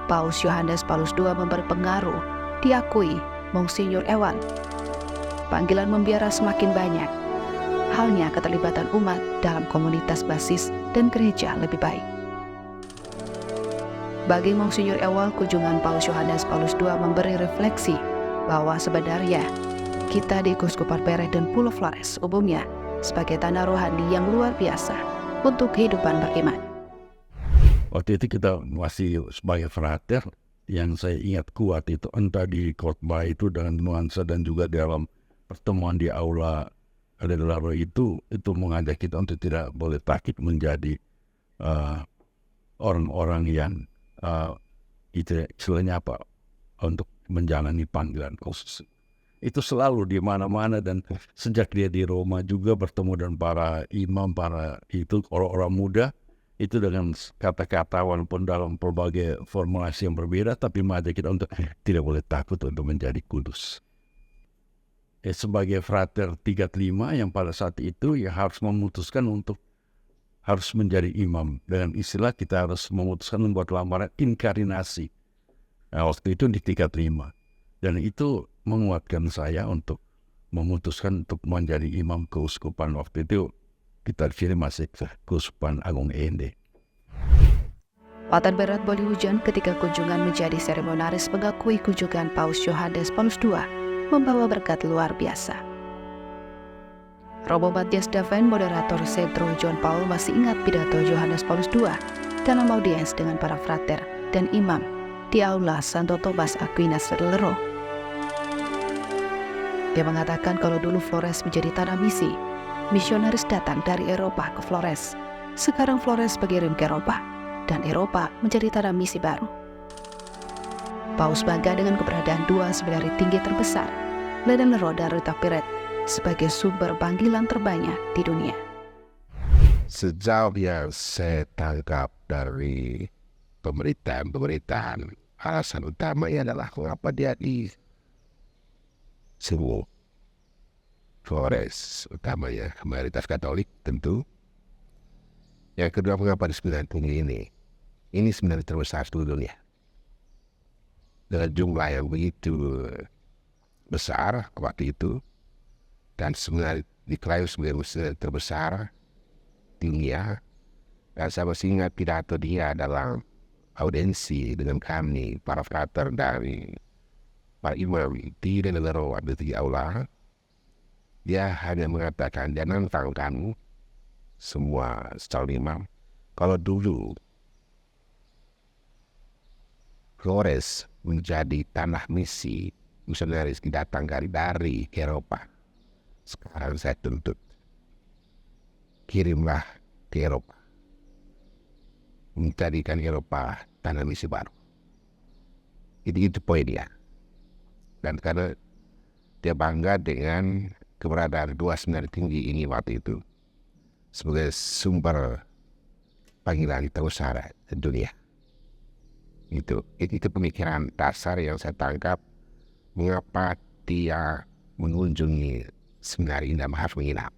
Speaker 9: Paus Yohanes Paulus II memberi pengaruh, diakui Monsinyur Ewald. Panggilan membiara semakin banyak. Halnya keterlibatan umat dalam komunitas basis dan gereja lebih baik. Bagi Monsinyur Ewald, kunjungan Paus Yohanes Paulus II memberi refleksi bahwa sebenarnya kita di Keuskupan Perez dan Pulau Flores umumnya sebagai tanah rohani yang luar biasa untuk kehidupan beriman.
Speaker 2: Waktu itu kita masih sebagai frater, yang saya ingat kuat itu entah di khotbah itu dengan nuansa dan juga dalam pertemuan di aula Adelaro itu mengajak kita untuk tidak boleh takut menjadi orang-orang yang itu istilahnya apa, untuk menjalani panggilan khusus. Itu selalu di mana-mana, dan sejak dia di Roma juga bertemu dengan para imam, para itu orang-orang muda, itu dengan kata-kata walaupun dalam berbagai formulasi yang berbeda, tapi mengajak kita untuk tidak boleh takut untuk menjadi kudus. Sebagai frater 35 yang pada saat itu ya harus memutuskan untuk harus menjadi imam. Dengan istilah kita harus memutuskan membuat lamaran inkarnasi. Nah, waktu itu di tingkat 5. Dan itu menguatkan saya untuk memutuskan untuk menjadi imam keuskupan. Waktu itu kita di sini masih Keuskupan Agung Ende.
Speaker 9: Lautan berat boleh hujan ketika kunjungan menjadi seremonaris mengakui kunjungan Paus Yohanes Paulus II membawa berkat luar biasa. Romo Matias Daven, moderator Sentro John Paul, masih ingat pidato Yohanes Paulus II dalam audiens dengan para frater dan imam di aula Santo Thomas Aquinas Lero. Dia mengatakan kalau dulu Flores menjadi tanah misi, misionaris datang dari Eropa ke Flores. Sekarang Flores berkirim ke Eropa, dan Eropa menjadi tanah misi baru. Paus bangga dengan keberadaan dua Sebedari Tinggi terbesar, Lero dan Rita Piret, sebagai sumber panggilan terbanyak di dunia.
Speaker 4: Sejauh yang saya tangkap dari pemerintahan, alasan utamanya adalah mengapa dia di semua Flores, utamanya mayoritas Katolik tentu. Yang kedua, mengapa di Sebedari Tinggi ini? Ini sebenarnya terbesar seluruh dunia. Dengan jumlah yang begitu besar waktu itu, dan sebenarnya diklaim sebagai muslim terbesar di dunia. Dan saya masih ingat pidato dia dalam audiensi dengan kami, para frater dari para imam di Lero di aula. Dia hanya mengatakan, dia nantang kamu semua calon imam, kalau dulu Flores menjadi tanah misi misionaris datang dari Eropa, sekarang saya tuntut kirimlah ke Eropa, menjadikan Eropa tanah misi baru. Itu poin dia. Dan karena dia bangga dengan keberadaan dua Sebedari Tinggi ini waktu itu sebagai sumber panggilan terbesar di dunia. Itu pemikiran dasar yang saya tangkap mengapa dia mengunjungi seminari dan harus menginap.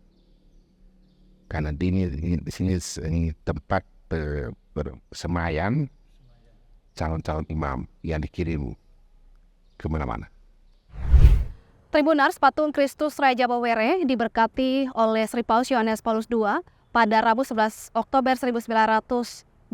Speaker 4: Karena di sini tempat bersemayam calon-calon imam yang dikirim kemana-mana.
Speaker 8: Tribunars, patung Kristus Raja Baubere diberkati oleh Sri Paus Yohanes Paulus II pada Rabu 11 Oktober 1989.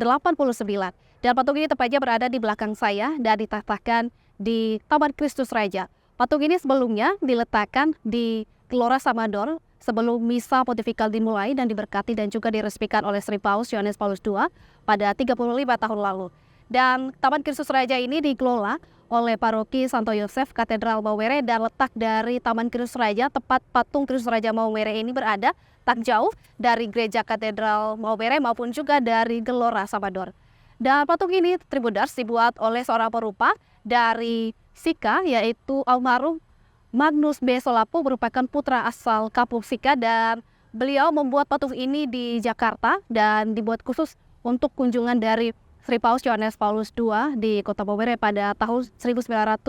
Speaker 8: Dan patung ini tepatnya berada di belakang saya dan diletakkan di Taman Kristus Raja. Patung ini sebelumnya diletakkan di Gelora Samador sebelum misa pontifikal dimulai dan diberkati dan juga diresmikan oleh Sri Paus Yohanes Paulus II pada 35 tahun lalu. Dan Taman Kristus Raja ini dikelola oleh Paroki Santo Yosef Katedral Baubere, dan letak dari Taman Kristus Raja, tepat patung Kristus Raja Baubere ini berada tak jauh dari Gereja Katedral Baubere maupun juga dari Gelora Samador. Dan patung ini Tribunars dibuat oleh seorang perupa dari Sika, yaitu almarhum Magnus B. Solapo merupakan putra asal Kapuk Sika dan beliau membuat patung ini di Jakarta dan dibuat khusus untuk kunjungan dari Sri Paus Yohanes Paulus II di Kota Maumere pada tahun 1989,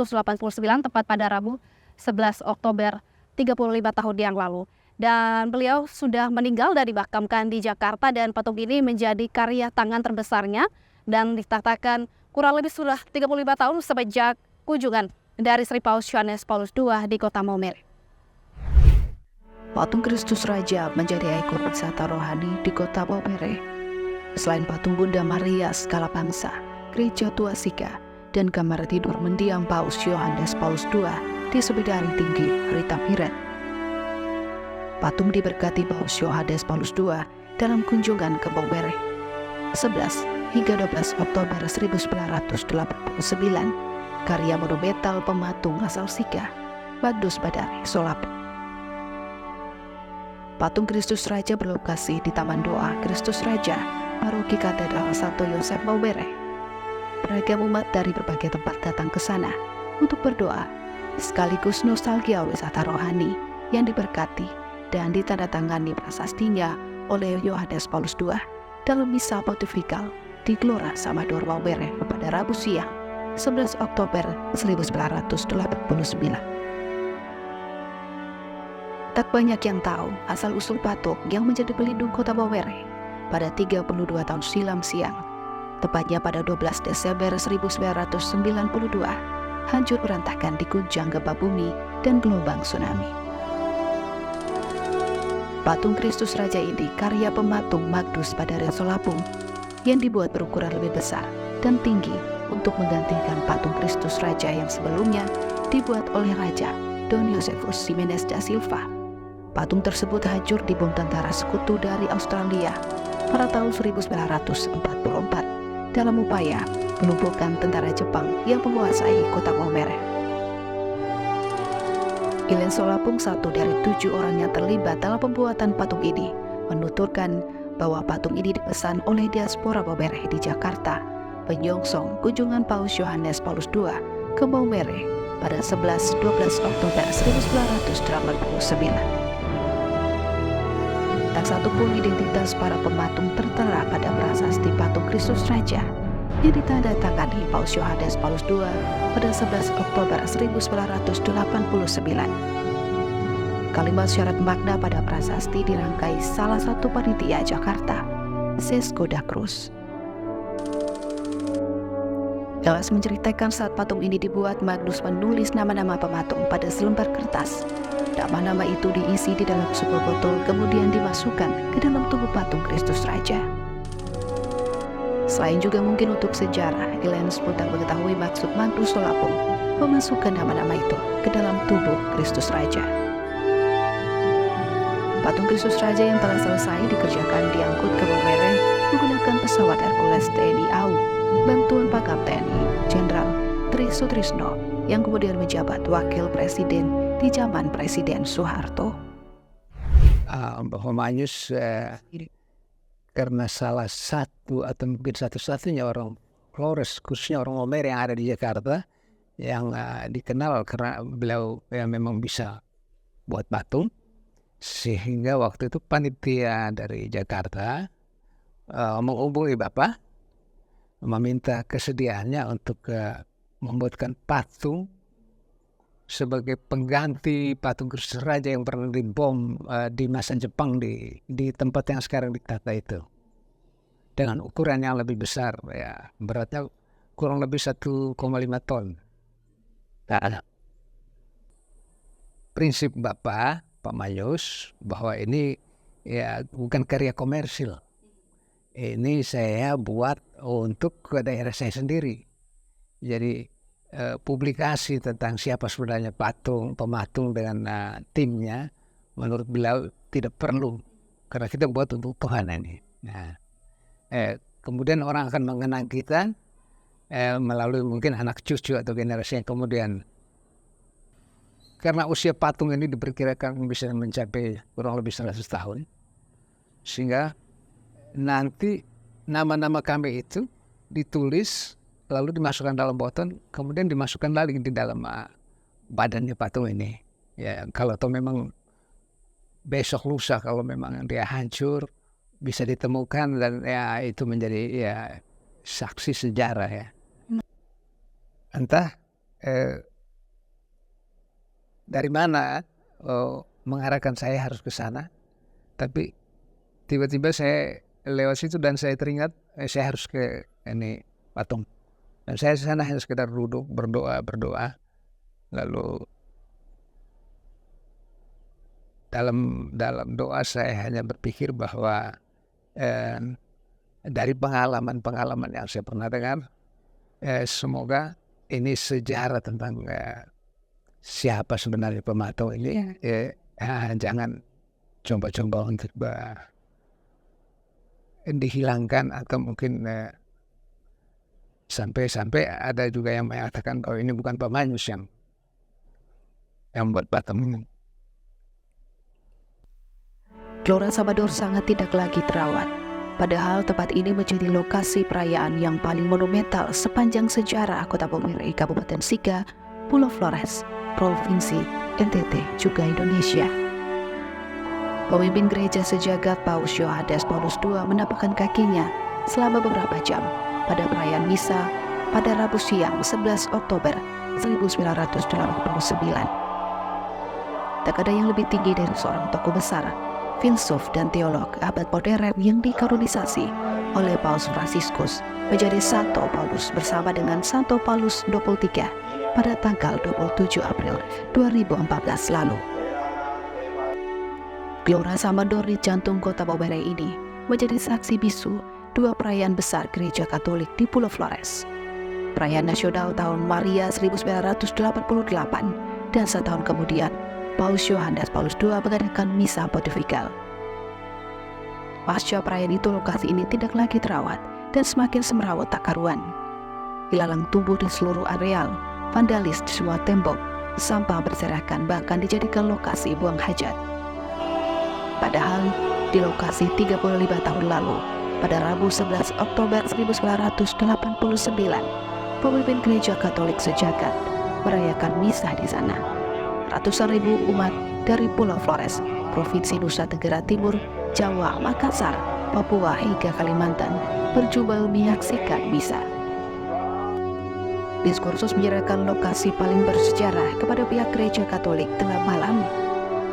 Speaker 8: tepat pada Rabu 11 Oktober 35 tahun yang lalu. Dan beliau sudah meninggal dan dimakamkan di Jakarta, dan patung ini menjadi karya tangan terbesarnya dan dikatakan kurang lebih sudah 35 tahun sejak kunjungan dari Sri Paus Yohanes Paulus II di Kota Maumere.
Speaker 9: Patung Kristus Raja menjadi ikon wisata rohani di Kota Maumere. Selain patung Bunda Maria Skala Bangsa, Gereja Tua Sika, dan kamar tidur mendiang Paus Yohanes Paulus II di Sebidari Tinggi, Ritamiret. Patung diberkati Paus Yohanes Paulus II dalam kunjungan ke Maumere 11 hingga 12 Oktober 1989, karya monumental pematung asal Sika, Magnus Badari Solapo. Patung Kristus Raja berlokasi di Taman Doa Kristus Raja, Paroki Katedral Santo Yosef Maumere. Beragam umat dari berbagai tempat datang ke sana untuk berdoa, sekaligus nostalgia wisata rohani yang diberkati dan ditandatangani prasastinya oleh Yohanes Paulus II dalam misa pontifikal di Gelora Samador Maumere pada Rabu siang 11 Oktober 1989. Tak banyak yang tahu asal-usul patung yang menjadi pelindung Kota Maumere pada 32 tahun siang, tepatnya pada 12 Desember 1992, hancur berantakan diguncang gempa bumi dan gelombang tsunami. Patung Kristus Raja ini karya pematung Magnus Badari Solapo yang dibuat berukuran lebih besar dan tinggi untuk menggantikan patung Kristus Raja yang sebelumnya dibuat oleh Raja Don Josephus Ximenes da Silva. Patung tersebut hancur di bom tentara sekutu dari Australia pada tahun 1944 dalam upaya melumpuhkan tentara Jepang yang menguasai Kota Maumere. Ilen Solapung, satu dari 7 orang yang terlibat dalam pembuatan patung ini, menuturkan bahwa patung ini dipesan oleh diaspora Maumere di Jakarta menyongsong kunjungan Paus Yohanes Paulus II ke Maumere pada 11-12 Oktober 1989. Tak satu pun identitas para pematung tertera pada prasasti patung Kristus Raja yang ditandatangani Paus Yohanes Paulus II pada 11 Oktober 1989. Kalimat syarat makna pada prasasti dirangkai salah satu panitia Jakarta, Sesko da Cruz. Jelas menceritakan saat patung ini dibuat, Magnus menulis nama-nama pematung pada selembar kertas. Nama-nama itu diisi di dalam sebuah botol, kemudian dimasukkan ke dalam tubuh patung Kristus Raja. Selain juga mungkin untuk sejarah, Ilen spontan mengetahui maksud Magnus Solapo memasukkan nama-nama itu ke dalam tubuh Kristus Raja. Patung Kristus Raja yang telah selesai dikerjakan diangkut ke Maumere menggunakan pesawat Hercules TNI AU, bantuan Pakapten Jenderal Tri Sutrisno yang kemudian menjabat wakil presiden di zaman Presiden Soeharto.
Speaker 5: Bahwa Magnus karena salah satu atau mungkin satu-satunya orang Flores, khususnya orang Maumere yang ada di Jakarta, yang dikenal karena beliau memang bisa buat patung, sehingga waktu itu panitia dari Jakarta menghubungi Bapak, meminta kesediaannya untuk membuatkan patung sebagai pengganti patung Kristus Raja yang pernah dibom di masa Jepang di tempat yang sekarang ditata itu, dengan ukuran yang lebih besar, ya beratnya kurang lebih 1,5 ton. Nah, prinsip Bapak Pak Magnus bahwa ini ya bukan karya komersil, ini saya buat untuk ke daerah saya sendiri. Jadi publikasi tentang siapa sebenarnya pematung dengan timnya, menurut beliau tidak perlu, karena kita buat untuk Tuhan ini. Nah, kemudian orang akan mengenang kita melalui mungkin anak cucu atau generasi yang kemudian. Karena usia patung ini diperkirakan bisa mencapai kurang lebih 100 tahun, sehingga nanti nama-nama kami itu ditulis lalu dimasukkan dalam botol, kemudian dimasukkan lagi di dalam badannya patung ini. Ya kalau toh memang besok lusa kalau memang dia hancur bisa ditemukan dan ya itu menjadi ya saksi sejarah ya. Entah dari mana mengarahkan saya harus ke sana, tapi tiba-tiba saya lewat situ dan saya teringat saya harus ke ini patung. Dan saya di sana hanya sekedar duduk berdoa, lalu dalam doa saya hanya berpikir bahwa dari pengalaman yang saya pernah dengar, semoga ini sejarah tentang siapa sebenarnya pematung ini. Jangan coba-coba untuk dihilangkan atau mungkin sampai ada juga yang mengatakan bahwa ini bukan Pak Manyus yang buat patung ini.
Speaker 9: Gelora Sabador sangat tidak lagi terawat. Padahal tempat ini menjadi lokasi perayaan yang paling monumental sepanjang sejarah Kota Maumere, Kabupaten Sika, Pulau Flores, Provinsi NTT, juga Indonesia. Pemimpin gereja sejagat Paus Yohanes Paulus II menapakkan kakinya selama beberapa jam pada perayaan misa pada Rabu siang 11 Oktober 1989. Tak ada yang lebih tinggi dari seorang tokoh besar, filsuf dan teolog abad modern yang dikaronisasi oleh Paus Fransiskus menjadi Santo Paulus bersama dengan Santo Paulus 23 pada tanggal 27 April 2014 lalu. Gelora Sabador di jantung Kota Maumere ini menjadi saksi bisu dua perayaan besar gereja Katolik di Pulau Flores. Perayaan nasional tahun Maria 1988 dan setahun kemudian Paus Yohanes Paulus II mengadakan misa pontifikal. Pasca perayaan itu lokasi ini tidak lagi terawat dan semakin semrawut tak karuan. Ilalang tumbuh di seluruh areal, vandalis di semua tembok, sampah berserakan bahkan dijadikan lokasi buang hajat. Padahal di lokasi 35 tahun lalu, pada Rabu 11 Oktober 1989, pemimpin gereja Katolik sejagat merayakan misa di sana. Ratusan ribu umat dari Pulau Flores, Provinsi Nusa Tenggara Timur, Jawa, Makassar, Papua hingga Kalimantan berjubel menyaksikan misa. Diskursus menyerahkan lokasi paling bersejarah kepada pihak gereja Katolik tengah malam,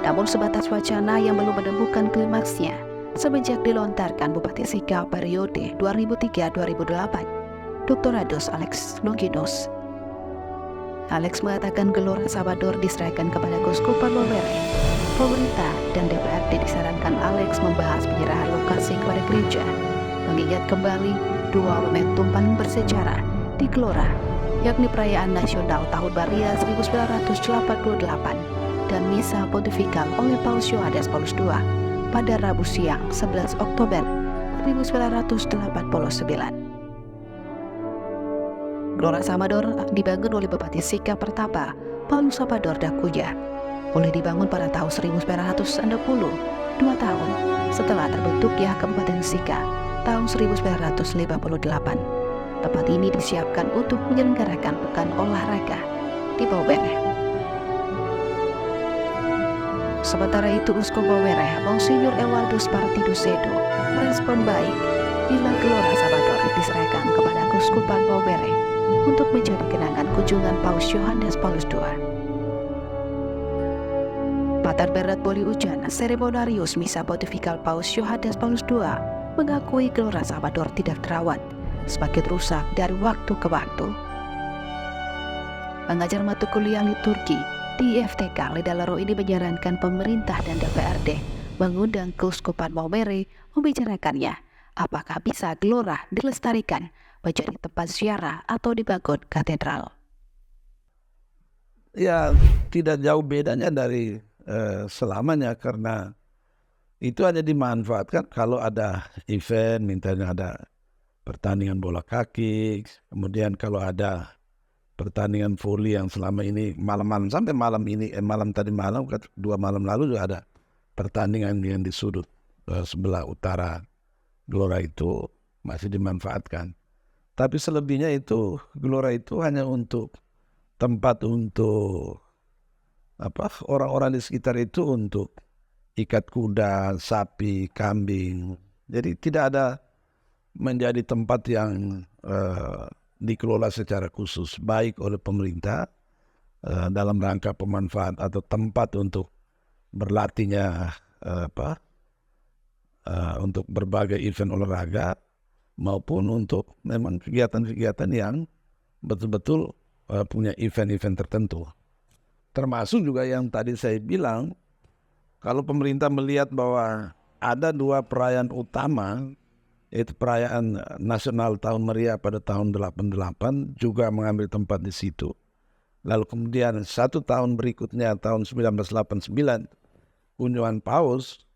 Speaker 9: namun sebatas wacana yang belum menemukan klimaksnya semenjak dilontarkan Bupati Sika periode 2003-2008, Dr. Rados Alex Longinus. Alex mengatakan Gelora Sabador diserahkan kepada Keuskupan Maumere. Pemerintah dan DPRD disarankan Alex membahas penyerahan lokasi kepada gereja, mengingat kembali dua momentum paling bersejarah di Gelora, yakni perayaan nasional Tahun Maria 1988 dan misa pontifikal oleh Paus Yohanes Paulus II pada Rabu siang 11 Oktober 1989. Gelora Sabador dibangun oleh Bupati Sika pertama Paulus Sabador Dakuya. Mulai dibangun pada tahun 1960, 2 tahun setelah terbentuknya Kabupaten Sika tahun 1958. Tempat ini disiapkan untuk menyelenggarakan pekan olahraga di Maumere. Sementara itu, Uskup Maumere, Monsinyur Ewaldus Partidusedo, merespon baik bila Gelora Sabador diserahkan kepada Keuskupan Maumere untuk menjadi kenangan kunjungan Paus Yohanes Paulus II. Patar Berat Boli Ujan, Seremonarius Misa Pontifikal Paus Yohanes Paulus II, mengakui Gelora Sabador tidak terawat, semakin rusak dari waktu ke waktu. Pengajar mata kuliah liturgi di IFTK Ledalaro ini menyarankan pemerintah dan DPRD mengundang Keuskupan Maumere membicarakannya, apakah bisa Gelora dilestarikan menjadi tempat ziarah atau dibangun katedral.
Speaker 6: Ya, tidak jauh bedanya dari selamanya, karena itu hanya dimanfaatkan kalau ada event, misalnya ada pertandingan bola kaki, kemudian kalau ada pertandingan voli yang selama ini malam-malam sampai malam ini, malam tadi malam, 2 malam lalu juga ada pertandingan yang di sudut sebelah utara Gelora itu masih dimanfaatkan. Tapi selebihnya itu Gelora itu hanya untuk tempat untuk orang-orang di sekitar itu untuk ikat kuda, sapi, kambing. Jadi tidak ada menjadi tempat yang dikelola secara khusus baik oleh pemerintah dalam rangka pemanfaat atau tempat untuk berlatihnya untuk berbagai event olahraga maupun untuk memang kegiatan-kegiatan yang betul-betul punya event-event tertentu. Termasuk juga yang tadi saya bilang, kalau pemerintah melihat bahwa ada dua perayaan utama, yaitu perayaan nasional Tahun Meriah pada tahun 88 juga mengambil tempat di situ. Lalu kemudian 1 tahun berikutnya tahun 1989 kunjungan Paus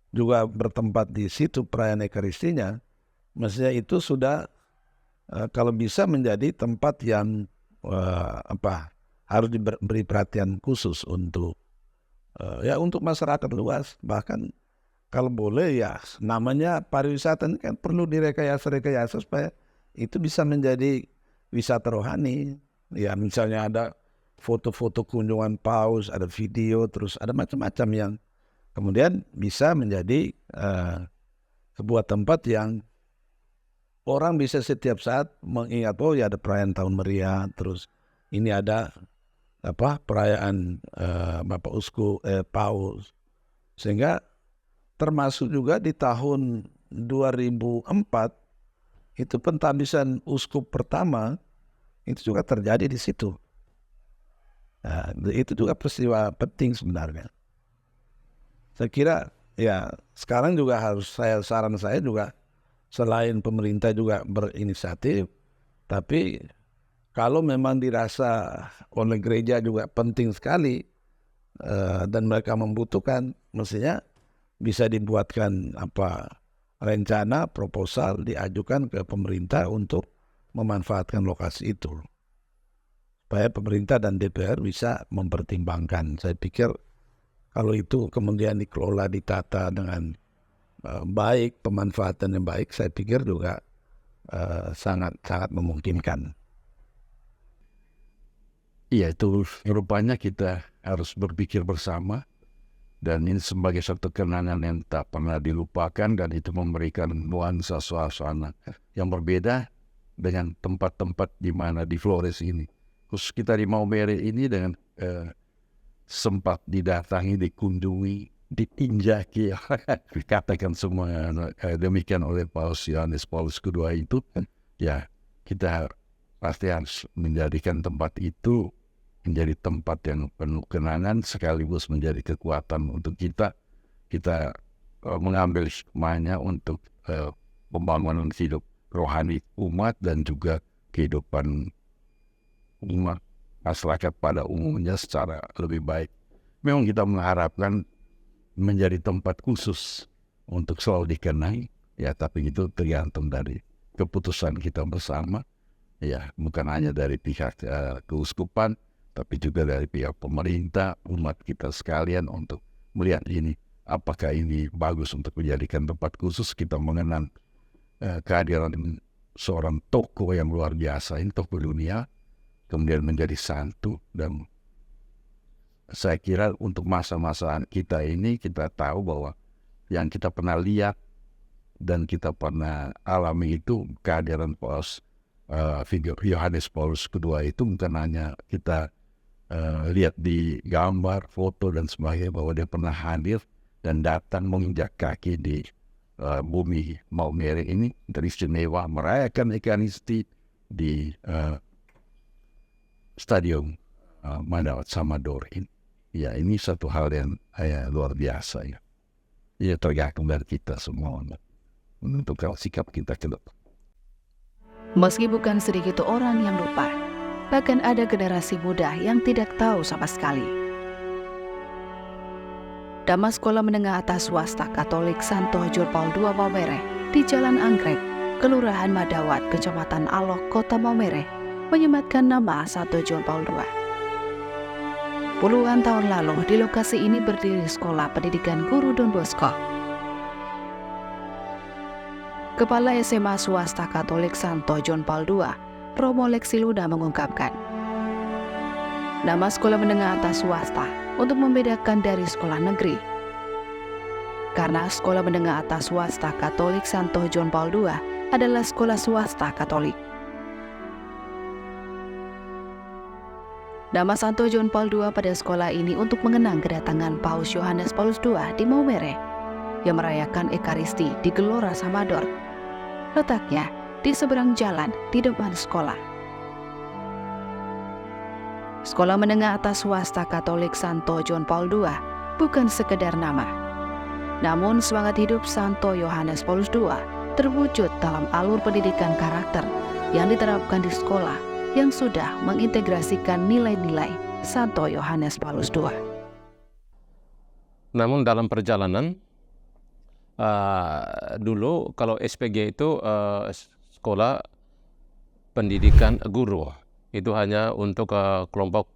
Speaker 6: juga bertempat di situ perayaan Ekaristinya. Mestinya itu sudah kalau bisa menjadi tempat yang harus diberi perhatian khusus untuk untuk masyarakat luas. Bahkan kalau boleh ya namanya pariwisata ini kan perlu direkayasa supaya itu bisa menjadi wisata rohani. Ya misalnya ada foto-foto kunjungan Paus, ada video, terus ada macam-macam yang kemudian bisa menjadi sebuah tempat yang orang bisa setiap saat mengingat, oh ya ada perayaan Tahun Meriah, terus ini ada perayaan Bapak Uskup Paus. Sehingga termasuk juga di tahun 2004 itu pentabisan uskup pertama itu juga terjadi di situ. Nah, itu juga peristiwa penting sebenarnya. Saya kira ya sekarang juga saran saya juga selain pemerintah juga berinisiatif, tapi kalau memang dirasa oleh gereja juga penting sekali dan mereka membutuhkan, mestinya bisa dibuatkan rencana proposal diajukan ke pemerintah untuk memanfaatkan lokasi itu, supaya pemerintah dan DPR bisa mempertimbangkan. Saya pikir kalau itu kemudian dikelola, ditata dengan baik, pemanfaatan yang baik, saya pikir juga sangat memungkinkan.
Speaker 2: Iya, itu rupanya kita harus berpikir bersama, dan ini sebagai satu kenangan yang tak pernah dilupakan, dan itu memberikan nuansa suasana yang berbeda dengan tempat-tempat di mana di Flores ini. Khusus kita di Maumere ini dengan sempat didatangi, dikunjungi, diinjaki, dikatakan semua demikian oleh Paus Yohanes Paulus II itu, ya kita pasti harus menjadikan tempat itu menjadi tempat yang penuh kenangan sekaligus menjadi kekuatan untuk kita mengambil hikmahnya untuk pembangunan hidup rohani umat dan juga kehidupan umat masyarakat pada umumnya secara lebih baik. Memang kita mengharapkan menjadi tempat khusus untuk selalu dikenang, ya, tapi itu tergantung dari keputusan kita bersama, ya, bukan hanya dari pihak keuskupan, tapi juga dari pihak pemerintah, umat kita sekalian untuk melihat ini, apakah ini bagus untuk menjadikan tempat khusus. Kita mengenang kehadiran seorang tokoh yang luar biasa, ini tokoh dunia, kemudian menjadi santu. Dan saya kira untuk masa-masa kita ini, kita tahu bahwa yang kita pernah lihat dan kita pernah alami itu kehadiran Paus Yohanes Paulus II itu bukan hanya kita lihat di gambar, foto dan sebagainya, bahwa dia pernah hadir dan datang menginjak kaki di bumi Maumere ini, teristimewa merayakan Ekaristi di Stadion Madaud Samador ini. Ya, ini satu hal yang luar biasa, ya. Ya, tergantung dari kita semua untuk sikap kita ke depan.
Speaker 9: Meski bukan sedikit orang yang lupa, bahkan ada generasi muda yang tidak tahu sama sekali. Damas Sekolah Menengah Atas Swasta Katolik Santo John Paul II Maumere di Jalan Anggrek, Kelurahan Madawat, Kecamatan Alok, Kota Maumere, menyematkan nama Santo John Paul II. Puluhan tahun lalu di lokasi ini berdiri Sekolah Pendidikan Guru Don Bosco. Kepala SMA Swasta Katolik Santo John Paul II, Romo Lexi Luna, mengungkapkan, nama sekolah menengah atas swasta untuk membedakan dari sekolah negeri. Karena sekolah menengah atas swasta Katolik Santo John Paul II adalah sekolah swasta Katolik. Nama Santo John Paul II pada sekolah ini untuk mengenang kedatangan Paus Yohanes Paulus II di Maumere yang merayakan Ekaristi di Gelora Samador. Letaknya di seberang jalan di depan sekolah. Sekolah menengah atas swasta Katolik Santo John Paul II bukan sekedar nama. Namun semangat hidup Santo Yohanes Paulus II terwujud dalam alur pendidikan karakter yang diterapkan di sekolah yang sudah mengintegrasikan nilai-nilai Santo Yohanes Paulus II.
Speaker 7: Namun dalam perjalanan, dulu kalau SPG itu sekolah pendidikan guru, itu hanya untuk kelompok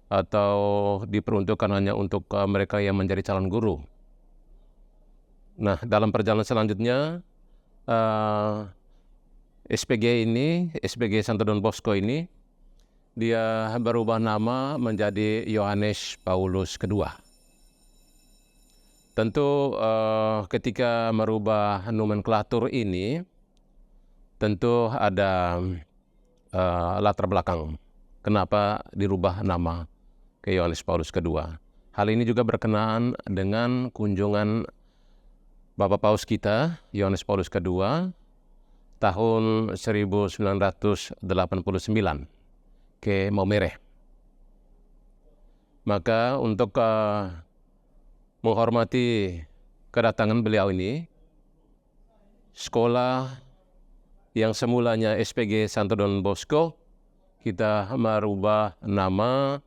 Speaker 7: atau diperuntukkan hanya untuk mereka yang menjadi calon guru. Nah, dalam perjalanan selanjutnya, SPG Santo Don Bosco ini, dia berubah nama menjadi Yohanes Paulus II. Tentu ketika merubah nomenklatur ini, tentu ada latar belakang kenapa dirubah nama ke Yohanes Paulus II. Hal ini juga berkenaan dengan kunjungan Bapak Paus kita, Yohanes Paulus II, tahun 1989 ke Maumere. Maka untuk menghormati kedatangan beliau ini, sekolah yang semulanya SPG Santo Don Bosco, kita merubah nama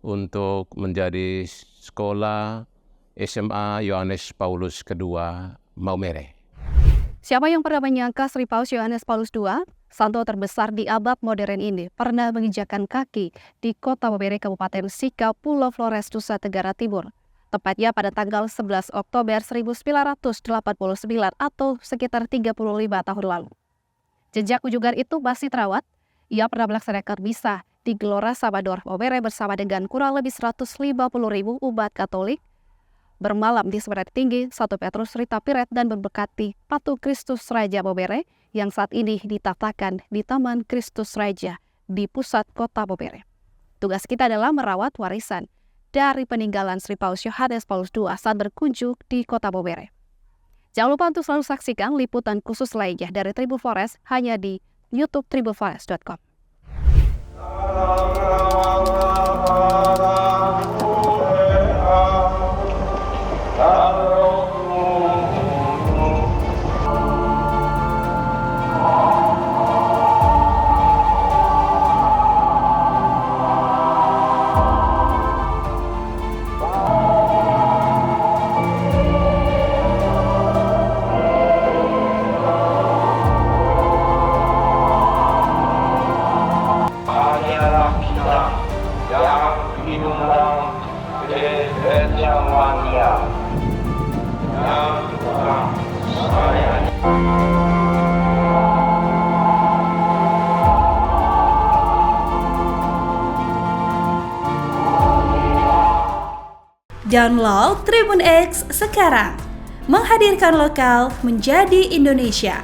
Speaker 7: untuk menjadi sekolah SMA Yohanes Paulus II Maumere.
Speaker 8: Siapa yang pernah menyangka Sri Paus Yohanes Paulus II, santo terbesar di abad modern ini, pernah menginjakan kaki di kota Maumere, Kabupaten Sika, Pulau Flores, Nusa Tenggara Timur. Tepatnya pada tanggal 11 Oktober 1989 atau sekitar 35 tahun lalu. Jejak kunjungan itu masih terawat. Ia pernah melaksanakan misa di Gelora Samador Maumere bersama dengan kurang lebih 150.000 umat Katolik, bermalam di Semerat Tinggi, Satu Petrus Rita Piret, dan memberkati patung Kristus Raja Maumere yang saat ini ditatakan di Taman Kristus Raja di pusat kota Maumere. Tugas kita adalah merawat warisan dari peninggalan Sri Paus Yohanes Paulus II saat berkunjung di kota Maumere. Jangan lupa untuk selalu saksikan liputan khusus lainnya dari Tribun Flores hanya di YouTube tribunflores.com.
Speaker 10: Download Tribun X sekarang, menghadirkan lokal menjadi Indonesia.